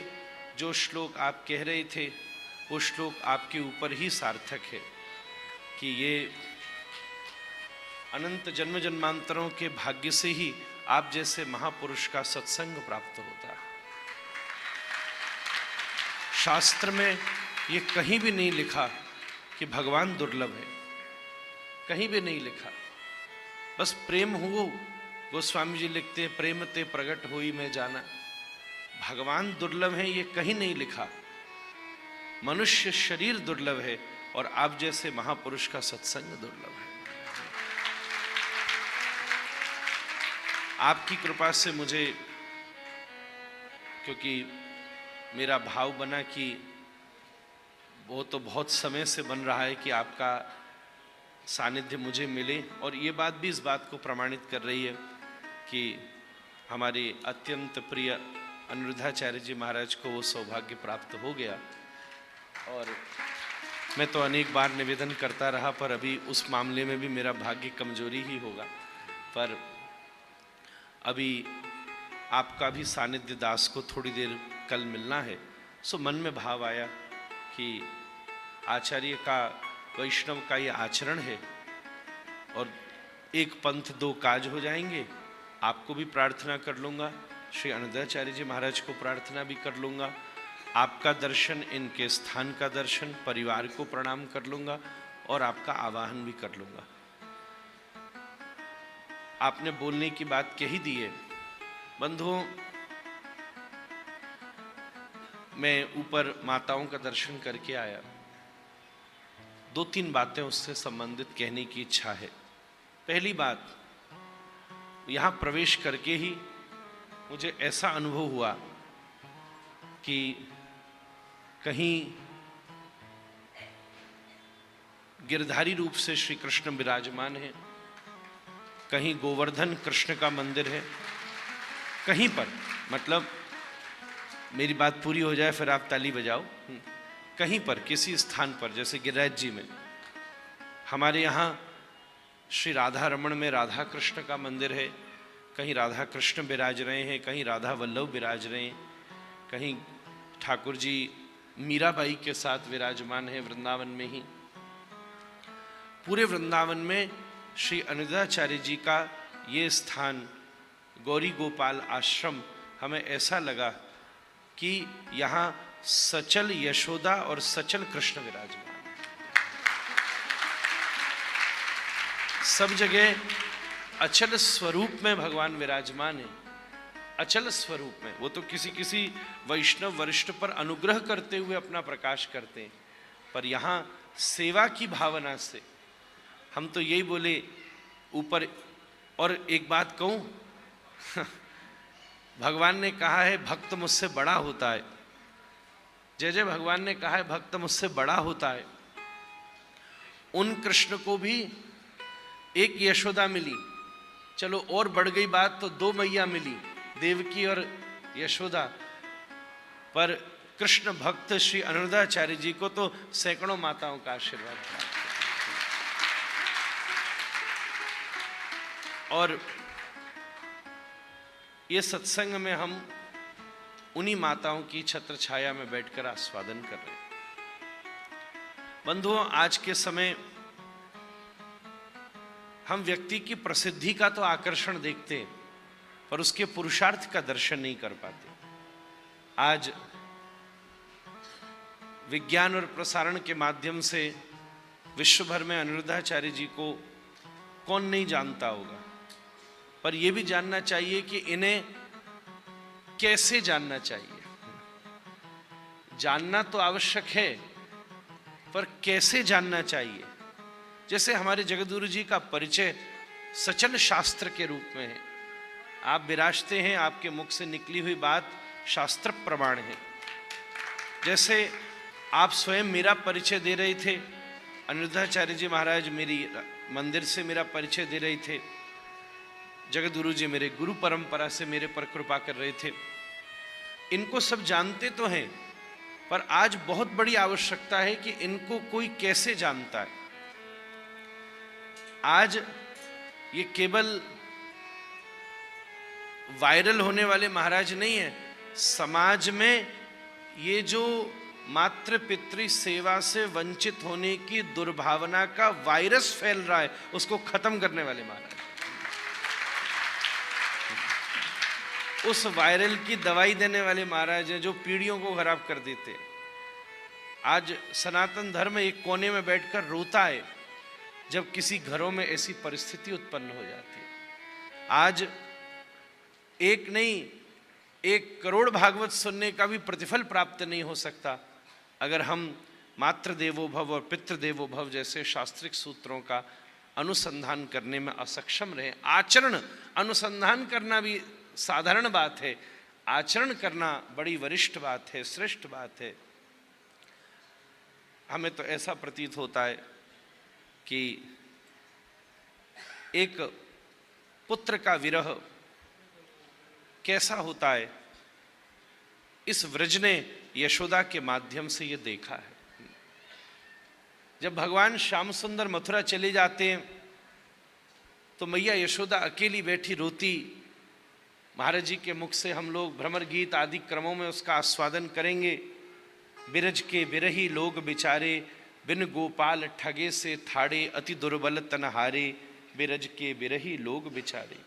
जो श्लोक आप कह रहे थे, वो श्लोक आपके ऊपर ही सार्थक है कि ये अनंत जन्म जन्मांतरों के भाग्य से ही आप जैसे महापुरुष का सत्संग प्राप्त होता है। शास्त्र में ये कहीं भी नहीं लिखा कि भगवान दुर्लभ है, कहीं भी नहीं लिखा। बस प्रेम हो, गोस्वामी जी लिखते हैं, प्रेम ते प्रगट होई में जाना। भगवान दुर्लभ है ये कहीं नहीं लिखा। मनुष्य शरीर दुर्लभ है और आप जैसे महापुरुष का सत्संग दुर्लभ है। आपकी कृपा से मुझे, क्योंकि मेरा भाव बना कि वो तो बहुत समय से बन रहा है कि आपका सानिध्य मुझे मिले, और ये बात भी इस बात को प्रमाणित कर रही है कि हमारे अत्यंत प्रिय अनिरुद्धाचार्य जी महाराज को वो सौभाग्य प्राप्त हो गया। और मैं तो अनेक बार निवेदन करता रहा, पर अभी उस मामले में भी मेरा भाग्य कमजोरी ही होगा। पर अभी आपका भी सानिध्य दास को थोड़ी देर कल मिलना है, सो मन में भाव आया कि आचार्य का, वैष्णव का ये आचरण है और एक पंथ दो काज हो जाएंगे। आपको भी प्रार्थना कर लूँगा, श्री अनिरुद्धाचार्य जी महाराज को प्रार्थना भी कर लूँगा, आपका दर्शन, इनके स्थान का दर्शन, परिवार को प्रणाम कर लूँगा और आपका आवाहन भी कर लूँगा। आपने बोलने की बात कही दी है। बंधुओं, मैं ऊपर माताओं का दर्शन करके आया, 2-3 बातें उससे संबंधित कहने की इच्छा है। पहली बात, यहाँ प्रवेश करके ही मुझे ऐसा अनुभव हुआ कि कहीं गिरधारी रूप से श्री कृष्ण विराजमान है, कहीं गोवर्धन कृष्ण का मंदिर है, कहीं पर, मतलब मेरी बात पूरी हो जाए फिर आप ताली बजाओ, कहीं पर किसी स्थान पर, जैसे गिरिराज जी में, हमारे यहाँ श्री राधा रमण में राधा कृष्ण का मंदिर है, कहीं राधा कृष्ण विराज रहे हैं, कहीं राधा वल्लभ विराज रहे हैं, कहीं ठाकुर जी मीराबाई के साथ विराजमान है वृंदावन में ही। पूरे वृंदावन में श्री अनिरुद्धाचार्य जी का ये स्थान, गौरी गोपाल आश्रम, हमें ऐसा लगा कि यहाँ सचल यशोदा और सचल कृष्ण विराजमान, सब जगह अचल स्वरूप में भगवान विराजमान है। अचल स्वरूप में, वो तो किसी किसी वैष्णव वरिष्ठ पर अनुग्रह करते हुए अपना प्रकाश करते हैं, पर यहाँ सेवा की भावना से हम तो यही बोले ऊपर। और एक बात कहूँ, भगवान ने कहा है भक्त मुझसे बड़ा होता है, जय जय भगवान ने कहा है भक्त मुझसे बड़ा होता है। उन कृष्ण को भी एक यशोदा मिली, चलो और बढ़ गई बात तो 2 मैया मिली, देवकी और यशोदा, पर कृष्ण भक्त श्री अनिरुद्धाचार्य जी को तो सैकड़ों माताओं का आशीर्वाद था। और ये सत्संग में हम उन्हीं माताओं की छत्र छाया में बैठकर आस्वादन कर रहे हैं। बंधुओं, आज के समय हम व्यक्ति की प्रसिद्धि का तो आकर्षण देखते हैं, पर उसके पुरुषार्थ का दर्शन नहीं कर पाते। आज विज्ञान और प्रसारण के माध्यम से विश्व भर में अनिरुद्धाचार्य जी को कौन नहीं जानता होगा, पर यह भी जानना चाहिए कि इन्हें कैसे जानना चाहिए। जानना तो आवश्यक है, पर कैसे जानना चाहिए। जैसे हमारे जगद्गुरु जी का परिचय सचल शास्त्र के रूप में है, आप विराजते हैं, आपके मुख से निकली हुई बात शास्त्र प्रमाण है। जैसे आप स्वयं मेरा परिचय दे रहे थे, अनिरुद्धाचार्य जी महाराज मेरी मंदिर से मेरा परिचय दे रहे थे, जगद्गुरु जी मेरे गुरु परंपरा से मेरे पर कृपा कर रहे थे। इनको सब जानते तो हैं, पर आज बहुत बड़ी आवश्यकता है कि इनको कोई कैसे जानता है। आज ये केवल वायरल होने वाले महाराज नहीं है, समाज में ये जो मातृ पितृ सेवा से वंचित होने की दुर्भावना का वायरस फैल रहा है, उसको खत्म करने वाले महाराज। उस वायरल की दवाई देने वाले महाराज हैं जो पीढ़ियों को खराब कर देते। आज सनातन धर्म एक कोने में बैठकर रोता है जब किसी घरों में ऐसी परिस्थिति उत्पन्न हो जाती है। आज एक नहीं 1 करोड़ भागवत सुनने का भी प्रतिफल प्राप्त नहीं हो सकता अगर हम मातृ देवो भव और पितृ देवो भव जैसे शास्त्रिक सूत्रों का अनुसंधान करने में असक्षम रहे। आचरण अनुसंधान करना भी साधारण बात है, आचरण करना बड़ी वरिष्ठ बात है, श्रेष्ठ बात है। हमें तो ऐसा प्रतीत होता है कि एक पुत्र का विरह कैसा होता है, इस व्रज ने यशोदा के माध्यम से ये देखा है। जब भगवान श्याम सुंदर मथुरा चले जाते हैं तो मैया यशोदा अकेली बैठी रोती। महाराज जी के मुख से हम लोग भ्रमर गीत आदि क्रमों में उसका आस्वादन करेंगे। बिरज के बिरही लोग बिचारे, बिन गोपाल ठगे से थाड़े, अति दुर्बल तनहारे, बिरज के बिरही लोग बिचारे।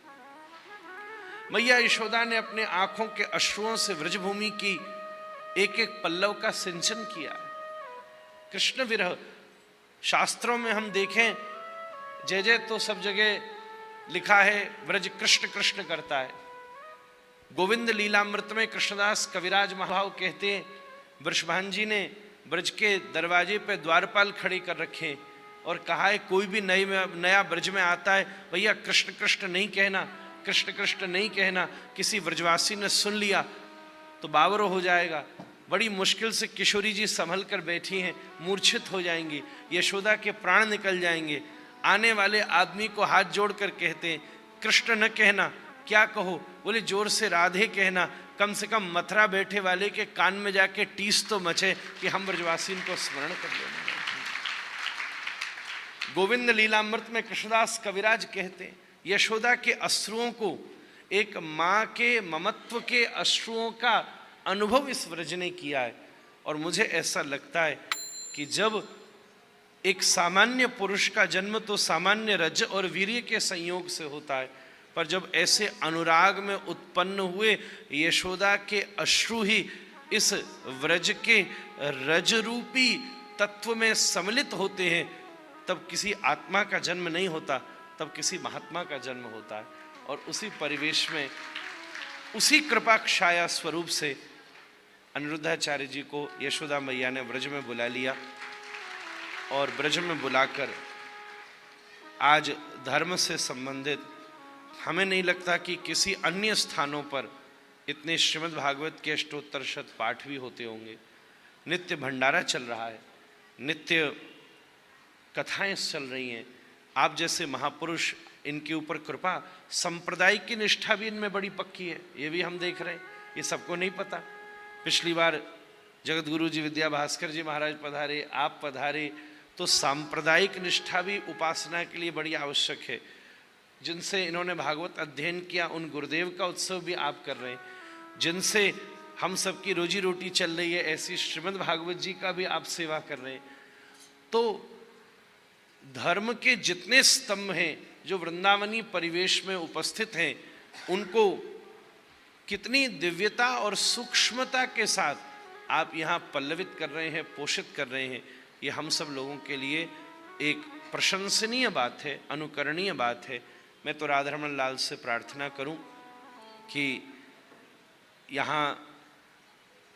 मैया यशोदा ने अपने आंखों के अश्रुओं से व्रजभूमि की एक एक पल्लव का सिंचन किया। कृष्ण विरह शास्त्रों में हम देखें, जय जय तो सब जगह लिखा है, व्रज कृष्ण कृष्ण करता है। गोविंद लीलामृत में कृष्णदास कविराज महाभाव कहते हैं, वृषभान जी ने ब्रज के दरवाजे पे द्वारपाल खड़े कर रखे और कहा है कोई भी नया ब्रज में आता है, भैया कृष्ण कृष्ण नहीं कहना, कृष्ण कृष्ण नहीं कहना। किसी व्रजवासी ने सुन लिया तो बावरो हो जाएगा। बड़ी मुश्किल से किशोरी जी संभल कर बैठी हैं, मूर्छित हो जाएंगी, यशोदा के प्राण निकल जाएंगे। आने वाले आदमी को हाथ जोड़कर कहते हैं कृष्ण न कहना, क्या कहो? बोले जोर से राधे कहना, कम से कम मथुरा बैठे वाले के कान में जाके टीस तो मचे कि हम ब्रजवासी को स्मरण कर लेंगे। गोविंद लीलामृत में कृष्णदास कविराज कहते हैं, यशोदा के अश्रुओं को, एक माँ के ममत्व के अश्रुओं का अनुभव इस व्रज ने किया है। और मुझे ऐसा लगता है कि जब एक सामान्य पुरुष का जन्म तो सामान्य रज और वीर्य के संयोग से होता है, पर जब ऐसे अनुराग में उत्पन्न हुए यशोदा के अश्रु ही इस व्रज के रज रूपी तत्व में सम्मिलित होते हैं, तब किसी आत्मा का जन्म नहीं होता, तब किसी महात्मा का जन्म होता है। और उसी परिवेश में, उसी कृपा छाया स्वरूप से अनिरुद्धाचार्य जी को यशोदा मैया ने ब्रज में बुला लिया और ब्रज में बुलाकर आज धर्म से संबंधित हमें नहीं लगता कि किसी अन्य स्थानों पर इतने श्रीमद् भागवत के अष्टोत्तर शत पाठ भी होते होंगे। नित्य भंडारा चल रहा है, नित्य कथाएं चल रही हैं। आप जैसे महापुरुष, इनके ऊपर कृपा, संप्रदाय की निष्ठा भी इनमें बड़ी पक्की है, ये भी हम देख रहे हैं, ये सबको नहीं पता। पिछली बार जगत गुरु जी विद्या भास्कर जी महाराज पधारे, आप पधारे, तो सांप्रदायिक निष्ठा भी उपासना के लिए बड़ी आवश्यक है। जिनसे इन्होंने भागवत अध्ययन किया उन गुरुदेव का उत्सव भी आप कर रहे हैं, जिनसे हम सबकी रोजी रोटी चल रही है, ऐसी श्रीमद् भागवत जी का भी आप सेवा कर रहे हैं। तो धर्म के जितने स्तंभ हैं जो वृंदावनी परिवेश में उपस्थित हैं, उनको कितनी दिव्यता और सूक्ष्मता के साथ आप यहाँ पल्लवित कर रहे हैं, पोषित कर रहे हैं, ये हम सब लोगों के लिए एक प्रशंसनीय बात है, अनुकरणीय बात है। मैं तो राधारमण लाल से प्रार्थना करूं कि यहाँ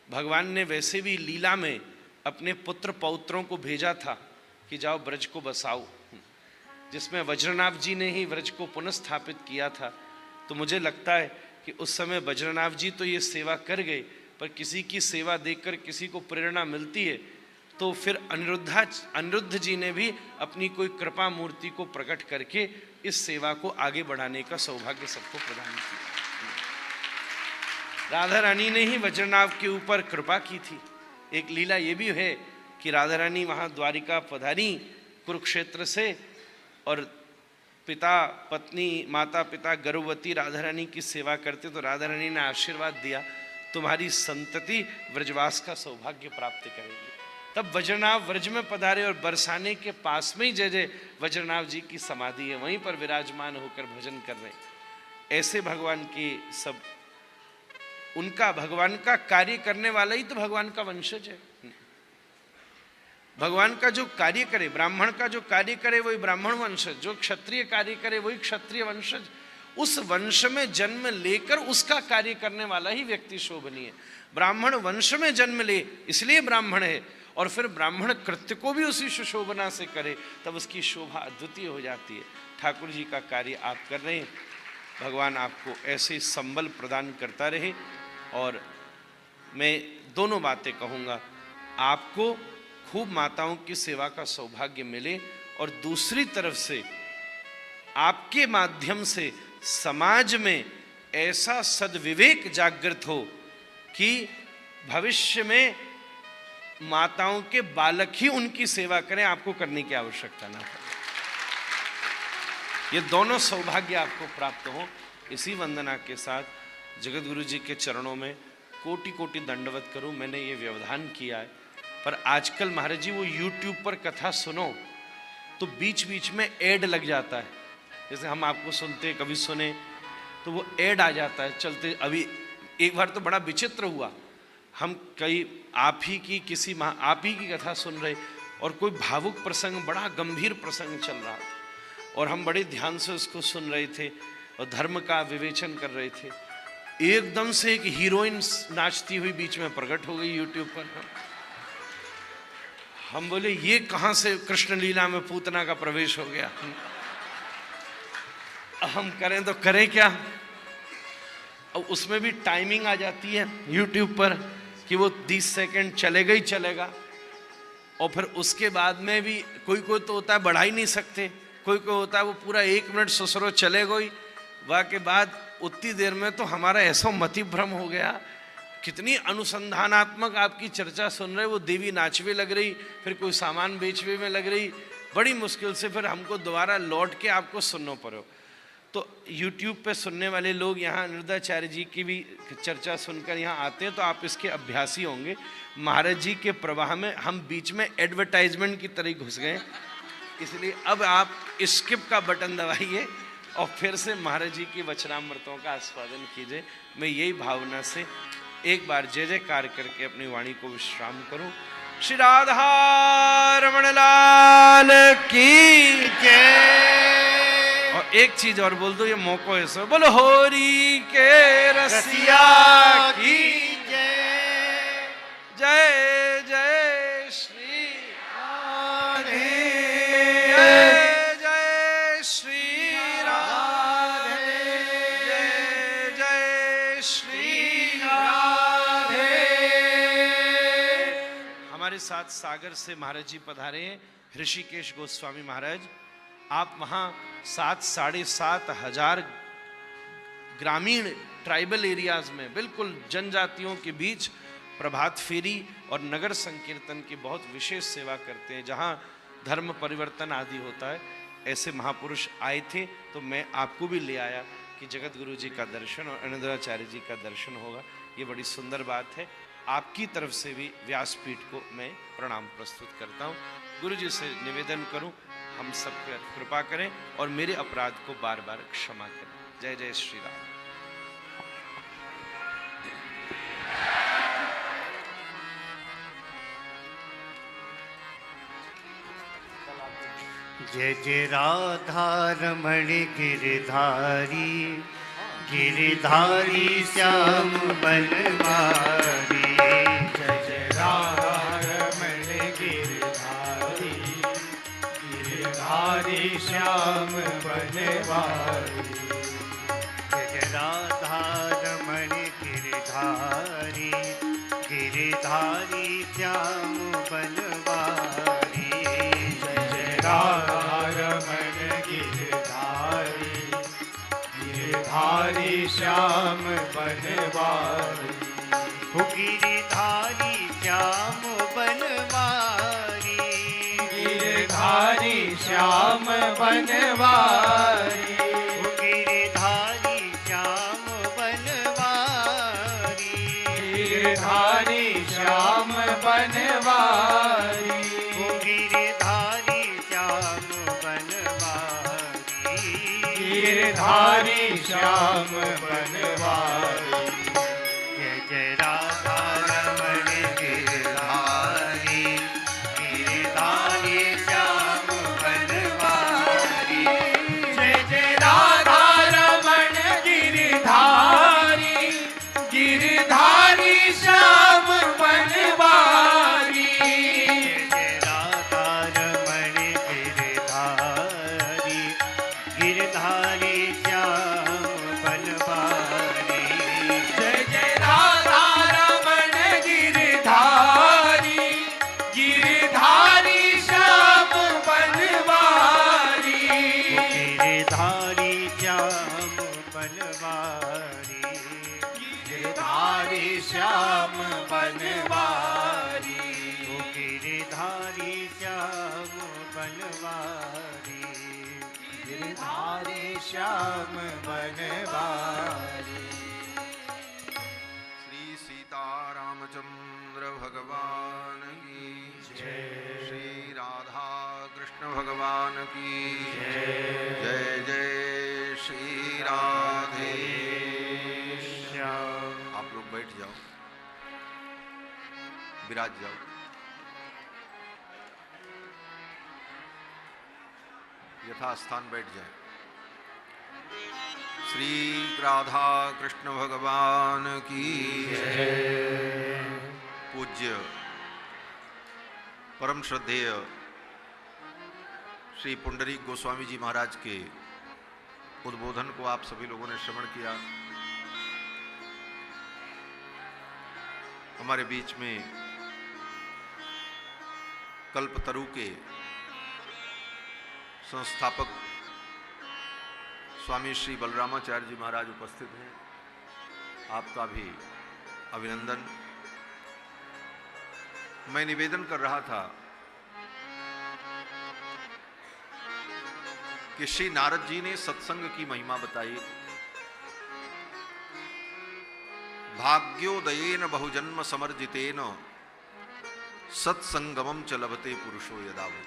भगवान ने वैसे भी लीला में अपने पुत्र पौत्रों को भेजा था कि जाओ ब्रज को बसाओ, जिसमें वज्रनाभ जी ने ही ब्रज को पुनः स्थापित किया था। तो मुझे लगता है कि उस समय वज्रनाभ जी तो ये सेवा कर गए, पर किसी की सेवा देखकर किसी को प्रेरणा मिलती है, तो फिर अनिरुद्ध जी ने भी अपनी कोई कृपा मूर्ति को प्रकट करके इस सेवा को आगे बढ़ाने का सौभाग्य सबको प्रदान किया। राधा रानी ने ही वज्रनाभ के ऊपर कृपा की थी। एक लीला ये भी है कि राधा रानी वहाँ द्वारिका पधारी कुरुक्षेत्र से, और पिता पत्नी माता पिता गर्भवती राधा रानी की सेवा करते, तो राधा रानी ने आशीर्वाद दिया तुम्हारी संतति व्रजवास का सौभाग्य प्राप्त करेगी। तब वज्रनाभ व्रज में पधारे और बरसाने के पास में ही जय जय वज्रनाभ जी की समाधि है, वहीं पर विराजमान होकर भजन कर रहे हैं। ऐसे भगवान की सब, उनका भगवान का कार्य करने वाला ही तो भगवान का वंशज है। भगवान का जो कार्य करे, ब्राह्मण का जो कार्य करे वही ब्राह्मण वंशज, जो क्षत्रिय कार्य करे वही क्षत्रिय वंशज। उस वंश में जन्म लेकर उसका कार्य करने वाला ही व्यक्ति शोभनीय है। ब्राह्मण वंश में जन्म ले इसलिए ब्राह्मण है, और फिर ब्राह्मण कृत्य को भी उसी सुशोभना से करे, तब उसकी शोभा अद्वितीय हो जाती है। ठाकुर जी का कार्य आप कर रहे हैं, भगवान आपको ऐसे संबल प्रदान करता रहे। और मैं दोनों बातें कहूँगा, आपको खूब माताओं की सेवा का सौभाग्य मिले, और दूसरी तरफ से आपके माध्यम से समाज में ऐसा सद्विवेक जागृत हो कि भविष्य में माताओं के बालक ही उनकी सेवा करें, आपको करने की आवश्यकता ना पड़े। ये दोनों सौभाग्य आपको प्राप्त हो। इसी वंदना के साथ जगत गुरु जी के चरणों में कोटि कोटि दंडवत करूं। मैंने ये व्यवधान किया है, पर आजकल महाराज जी वो YouTube पर कथा सुनो तो बीच बीच में ऐड लग जाता है। जैसे हम आपको सुनते कभी सुने तो वो ऐड आ जाता है चलते। अभी एक बार तो बड़ा विचित्र हुआ, हम कई आप ही की कथा सुन रहे और कोई भावुक प्रसंग, बड़ा गंभीर प्रसंग चल रहा था और हम बड़े ध्यान से उसको सुन रहे थे और धर्म का विवेचन कर रहे थे। एकदम से एक हीरोइन नाचती हुई बीच में प्रकट हो गई YouTube पर। हम बोले ये कहां से कृष्ण लीला में पूतना का प्रवेश हो गया। हम करें तो करें क्या। और उसमें भी टाइमिंग आ जाती है YouTube पर कि वो 30 सेकंड चलेगा ही चलेगा, और फिर उसके बाद में भी कोई कोई तो होता है बढ़ा ही नहीं सकते, कोई कोई होता है वो पूरा 1 मिनट ससुरो चलेगा ही। वह के बाद उतनी देर में तो हमारा ऐसा मति भ्रम हो गया। कितनी अनुसंधानात्मक आपकी चर्चा सुन रहे, वो देवी नाचवे लग रही, फिर कोई सामान बेचवे में लग रही, बड़ी मुश्किल से फिर हमको दोबारा लौट के आपको सुनना पड़ो। तो YouTube पे सुनने वाले लोग यहाँ अनिरुद्धाचार्य जी की भी चर्चा सुनकर यहाँ आते हैं तो आप इसके अभ्यासी होंगे। महाराज जी के प्रवाह में हम बीच में एडवर्टाइजमेंट की तरह घुस गए, इसलिए अब आप स्किप का बटन दबाइए और फिर से महाराज जी की वचनामृतों का आस्वादन कीजिए। मैं यही भावना से एक बार जय जयकार करके अपनी वाणी को विश्राम करूं। श्री राधा रमण लाल की जय। और एक चीज और बोल दो, ये मौका है सो बोलो होरी के रसिया की जय। जय जय श्री राधे, जय जय श्री राधे, जय जय श्री राधे। हमारे साथ सागर से महाराज जी पधारे हैं, ऋषिकेश गोस्वामी महाराज। आप वहाँ 7,500 ग्रामीण ट्राइबल एरियाज में बिल्कुल जनजातियों के बीच प्रभात फेरी और नगर संकीर्तन की बहुत विशेष सेवा करते हैं, जहाँ धर्म परिवर्तन आदि होता है। ऐसे महापुरुष आए थे तो मैं आपको भी ले आया कि जगत गुरु जी का दर्शन और अनिरुद्धाचार्य जी का दर्शन होगा। ये बड़ी सुंदर बात है। आपकी तरफ से भी व्यासपीठ को मैं प्रणाम प्रस्तुत करता हूँ। गुरु जी से निवेदन करूँ हम सब पर कृपा करें और मेरे अपराध को बार बार क्षमा करें। जय जय श्री राम। जय जय राधा रमण गिरधारी, गिरधारी श्याम बनवारी। जय जय राधा रमण गिरधारी, गिरधारी श्याम बनवारी। जय जय राधा रमण गिरधारी, गिरधारी श्याम बनवारी। जय जय राधा गिरधारी श्याम बनवारी। गिरधारी श्याम बनवारी, गिरधारी श्याम बनवारी। गिरधारी श्याम बनवारी, गिरधारी श्याम बनवारी। गिरधारी श्याम बनवारी, गिरधारी श्याम बनवारी। जय जय राधा रमण गिरधारी, गिरधारी श्याम बनवारी। जय जय राधा रमण गिरधारी, गिरधारी श्याम बनवारी। जय राधा रमण गिरधारी, गिरधारी श्याम बनवारी। बनवारी, वो गिरधारी श्याम बनवारी, गिरधारी श्याम बनवारी। श्री सीतारामचंद्र भगवान की जय, श्री राधा कृष्ण भगवान की जय, जय जय श्री राधे श्याम। आप लोग बैठ जाओ, विराज जाओ। यथास्थान बैठ जाए। श्री राधा कृष्ण भगवान की पूज्य परम श्रद्धेय श्री पुंडरीक गोस्वामी जी महाराज के उद्बोधन को आप सभी लोगों ने श्रवण किया। हमारे बीच में कल्पतरु के संस्थापक स्वामी श्री बलरामाचार्य जी महाराज उपस्थित हैं। आपका भी अभिनंदन। मैं निवेदन कर रहा था कि श्री नारद जी ने सत्संग की महिमा बताई। भाग्योदयेन बहुजन्म समर्जितेन सत्संगमम च लभते पुरुषो यदा वो।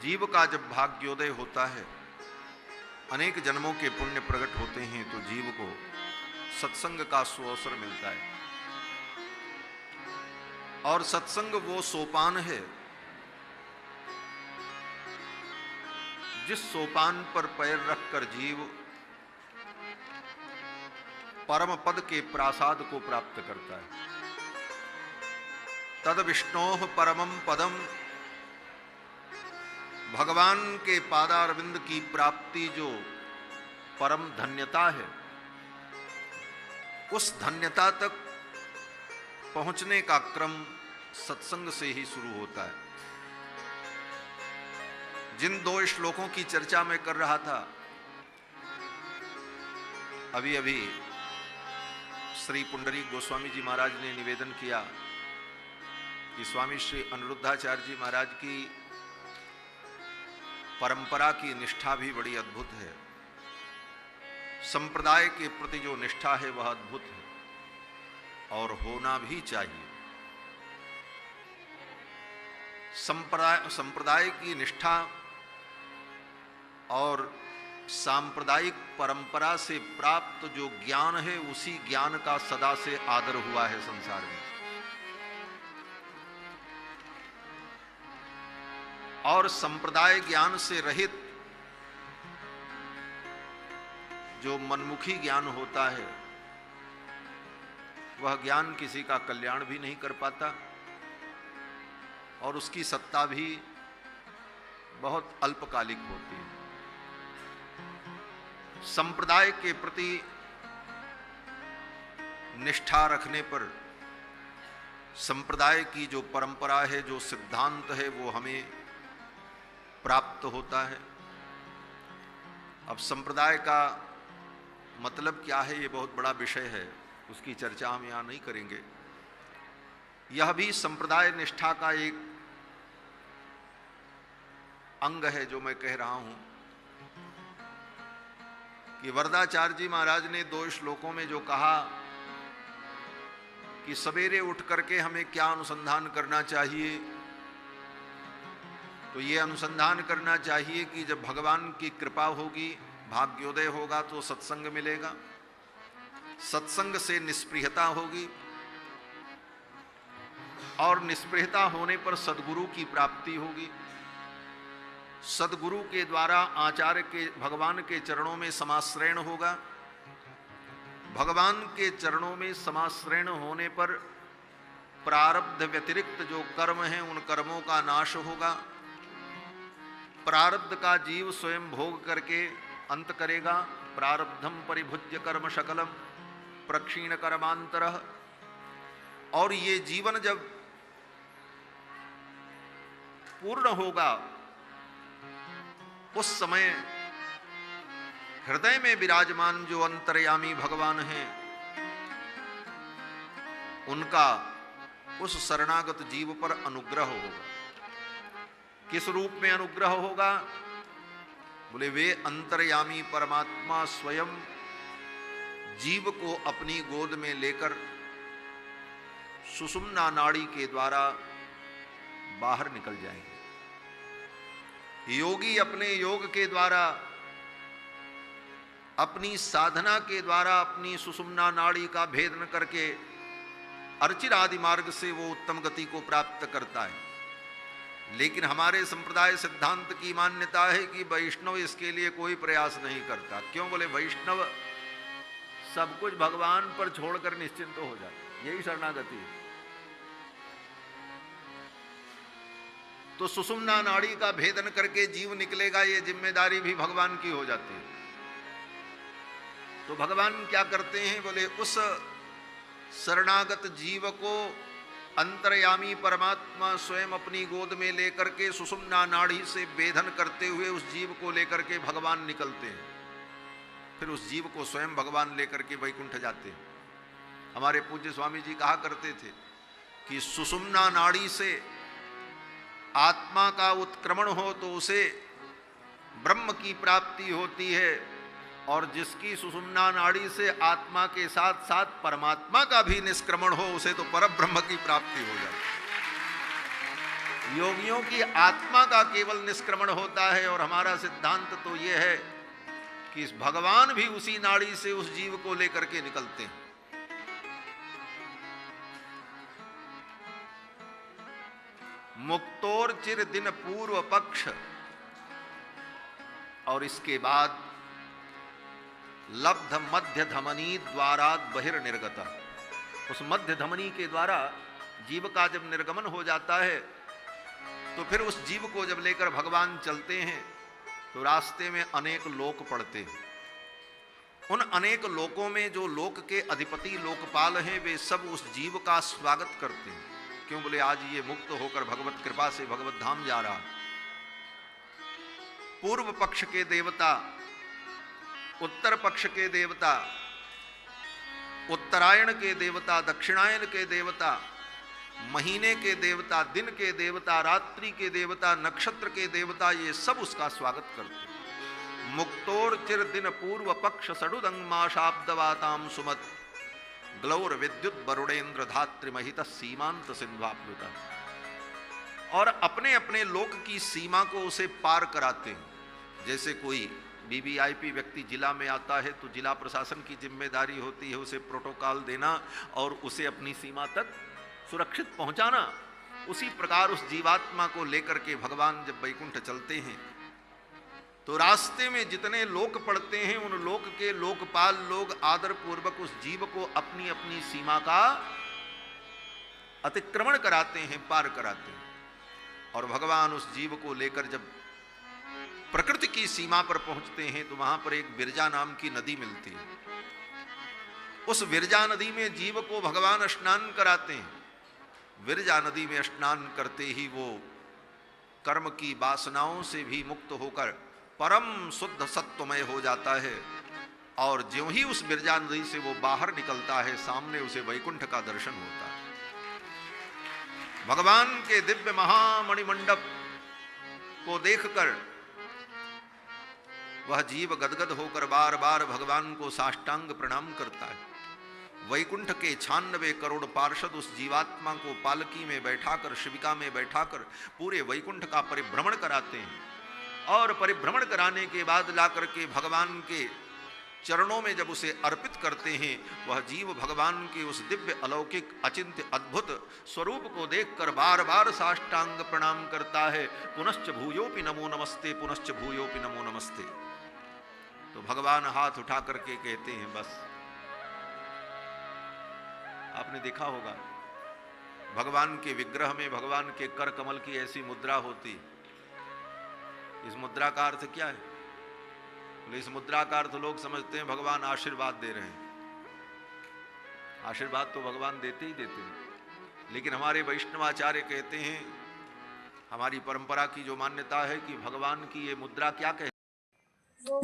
जीव का जब भाग्योदय होता है, अनेक जन्मों के पुण्य प्रकट होते हैं, तो जीव को सत्संग का सुअवसर मिलता है। और सत्संग वो सोपान है जिस सोपान पर पैर रखकर जीव परम पद के प्रासाद को प्राप्त करता है। तद विष्णोः परमं पदम, भगवान के पादारविंद की प्राप्ति जो परम धन्यता है, उस धन्यता तक पहुंचने का क्रम सत्संग से ही शुरू होता है। जिन 2 श्लोकों की चर्चा मैं कर रहा था, अभी अभी श्री पुंडरीक गोस्वामी जी महाराज ने निवेदन किया कि स्वामी श्री अनिरुद्धाचार्य जी महाराज की परंपरा की निष्ठा भी बड़ी अद्भुत है। संप्रदाय के प्रति जो निष्ठा है वह अद्भुत है और होना भी चाहिए। संप्रदाय की निष्ठा और सांप्रदायिक परंपरा से प्राप्त जो ज्ञान है, उसी ज्ञान का सदा से आदर हुआ है संसार में। और संप्रदाय ज्ञान से रहित जो मनमुखी ज्ञान होता है, वह ज्ञान किसी का कल्याण भी नहीं कर पाता और उसकी सत्ता भी बहुत अल्पकालिक होती है। संप्रदाय के प्रति निष्ठा रखने पर संप्रदाय की जो परंपरा है, जो सिद्धांत है, वो हमें प्राप्त होता है। अब संप्रदाय का मतलब क्या है, ये बहुत बड़ा विषय है, उसकी चर्चा हम यहाँ नहीं करेंगे। यह भी संप्रदाय निष्ठा का एक अंग है जो मैं कह रहा हूं कि वरदाचार्य जी महाराज ने 2 श्लोकों में जो कहा कि सवेरे उठ करके हमें क्या अनुसंधान करना चाहिए, तो ये अनुसंधान करना चाहिए कि जब भगवान की कृपा होगी, भाग्योदय होगा, तो सत्संग मिलेगा। सत्संग से निस्पृहता होगी और निस्पृहता होने पर सद्गुरु की प्राप्ति होगी। सद्गुरु के द्वारा आचार्य के भगवान के चरणों में समाश्रयण होगा। भगवान के चरणों में समाश्रयण होने पर प्रारब्ध व्यतिरिक्त जो कर्म हैं, उन कर्मों का नाश होगा। प्रारब्ध का जीव स्वयं भोग करके अंत करेगा। प्रारब्धम परिभुज्य कर्म शकलम प्रक्षीण कर्मांतरः। और ये जीवन जब पूर्ण होगा, उस समय हृदय में विराजमान जो अंतर्यामी भगवान हैं, उनका उस शरणागत जीव पर अनुग्रह होगा। किस रूप में अनुग्रह होगा? बोले वे अंतर्यामी परमात्मा स्वयं जीव को अपनी गोद में लेकर सुषुम्ना नाड़ी के द्वारा बाहर निकल जाएंगे। योगी अपने योग के द्वारा, अपनी साधना के द्वारा अपनी सुषुम्ना नाड़ी का भेदन करके अर्चिर आदि मार्ग से वो उत्तम गति को प्राप्त करता है। लेकिन हमारे संप्रदाय सिद्धांत की मान्यता है कि वैष्णव इसके लिए कोई प्रयास नहीं करता। क्यों? बोले वैष्णव सब कुछ भगवान पर छोड़कर निश्चिंत हो जाता, यही शरणागति है। तो सुषुम्ना नाड़ी का भेदन करके जीव निकलेगा, ये जिम्मेदारी भी भगवान की हो जाती है। तो भगवान क्या करते हैं? बोले उस शरणागत जीव को अंतर्यामी परमात्मा स्वयं अपनी गोद में लेकर के सुषुम्ना नाड़ी से भेदन करते हुए उस जीव को लेकर के भगवान निकलते हैं। फिर उस जीव को स्वयं भगवान लेकर के वैकुंठ जाते हैं। हमारे पूज्य स्वामी जी कहा करते थे कि सुषुम्ना नाड़ी से आत्मा का उत्क्रमण हो तो उसे ब्रह्म की प्राप्ति होती है, और जिसकी सुषुम्ना नाड़ी से आत्मा के साथ साथ परमात्मा का भी निष्क्रमण हो उसे तो परब्रह्म की प्राप्ति हो जाती है। योगियों की आत्मा का केवल निष्क्रमण होता है, और हमारा सिद्धांत तो यह है कि इस भगवान भी उसी नाड़ी से उस जीव को लेकर के निकलते हैं। मुक्तोर्चिर दिन पूर्व पक्ष, और इसके बाद लब्ध मध्य धमनी द्वारा बहिर्निर्गत, उस मध्य धमनी के द्वारा जीव का जब निर्गमन हो जाता है तो फिर उस जीव को जब लेकर भगवान चलते हैं तो रास्ते में अनेक लोक पड़ते हैं। उन अनेक लोकों में जो लोक के अधिपति लोकपाल हैं वे सब उस जीव का स्वागत करते हैं। क्यों? बोले आज ये मुक्त होकर भगवत कृपा से भगवत धाम जा रहा। पूर्व पक्ष के देवता, उत्तर पक्ष के देवता, उत्तरायण के देवता, दक्षिणायन के देवता, महीने के देवता, दिन के देवता, रात्रि के देवता, नक्षत्र के देवता, ये सब उसका स्वागत करते। मुक्तोर चिर दिन पूर्व पक्ष सडुदंगमाशाब्दवाताम सुमत ग्लौर विद्युत वरुणेन्द्र धात्रि महित सीमांत सिंध्वाप्लुत, और अपने अपने लोक की सीमा को उसे पार कराते हैं। जैसे कोई वीवीआईपी व्यक्ति जिला में आता है तो जिला प्रशासन की जिम्मेदारी होती है उसे प्रोटोकॉल देना और उसे अपनी सीमा तक सुरक्षित पहुंचाना। उसी प्रकार उस जीवात्मा को लेकर के भगवान जब वैकुंठ चलते हैं तो रास्ते में जितने लोक पड़ते हैं उन लोक के लोकपाल लोग आदर पूर्वक उस जीव को अपनी अपनी सीमा का अतिक्रमण कराते हैं, पार कराते हैं। और भगवान उस जीव को लेकर जब प्रकृति की सीमा पर पहुंचते हैं तो वहां पर एक विरजा नाम की नदी मिलती है। उस विरजा नदी में जीव को भगवान स्नान कराते हैं। विरजा नदी में स्नान करते ही वो कर्म की वासनाओं से भी मुक्त होकर परम शुद्ध सत्वमय हो जाता है, और ज्यों ही उस विरजा नदी से वो बाहर निकलता है सामने उसे वैकुंठ का दर्शन होता है। भगवान के दिव्य महामणिमंडप को देखकर वह जीव गदगद होकर बार बार भगवान को साष्टांग प्रणाम करता है। वैकुंठ के 96 करोड़ पार्षद उस जीवात्मा को पालकी में बैठाकर, शिविका में बैठाकर पूरे वैकुंठ का परिभ्रमण कराते हैं, और परिभ्रमण कराने के बाद लाकर के भगवान के चरणों में जब उसे अर्पित करते हैं, वह जीव भगवान के उस दिव्य अलौकिक अचिंत्य अद्भुत स्वरूप को देखकर बार बार साष्टांग प्रणाम करता है। पुनश्च भूयोपि नमो नमस्ते, पुनश्च भूयोपि नमो नमस्ते। तो भगवान हाथ उठा करके कहते हैं बस। आपने देखा होगा भगवान के विग्रह में भगवान के कर कमल की ऐसी मुद्रा होती। इस मुद्रा का अर्थ क्या है? इस मुद्रा का अर्थ लोग समझते हैं भगवान आशीर्वाद दे रहे हैं। आशीर्वाद तो भगवान देते ही देते हैं, लेकिन हमारे वैष्णवाचार्य कहते हैं, हमारी परंपरा की जो मान्यता है कि भगवान की ये मुद्रा क्या कहती।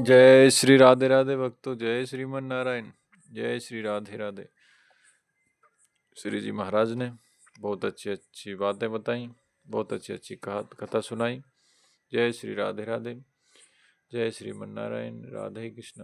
जय श्री राधे, राधे भक्तों, जय श्रीमन नारायण, जय श्री राधे राधे। जय श्री राधे, राधे भक्तों, जय श्री राधे राधे। जय श्री राधे, राधे भक्तों, जय श्रीमन नारायण, जय श्री राधे राधे। जय श्री राधे, राधे भक्तों, जय श्रीमन नारायण, जय श्री राधे राधे। श्री जी महाराज ने बहुत अच्छी अच्छी बातें बताई, बहुत अच्छी अच्छी कथा सुनाई। जय श्री राधे राधे, जय श्री मन नारायण, राधे कृष्ण।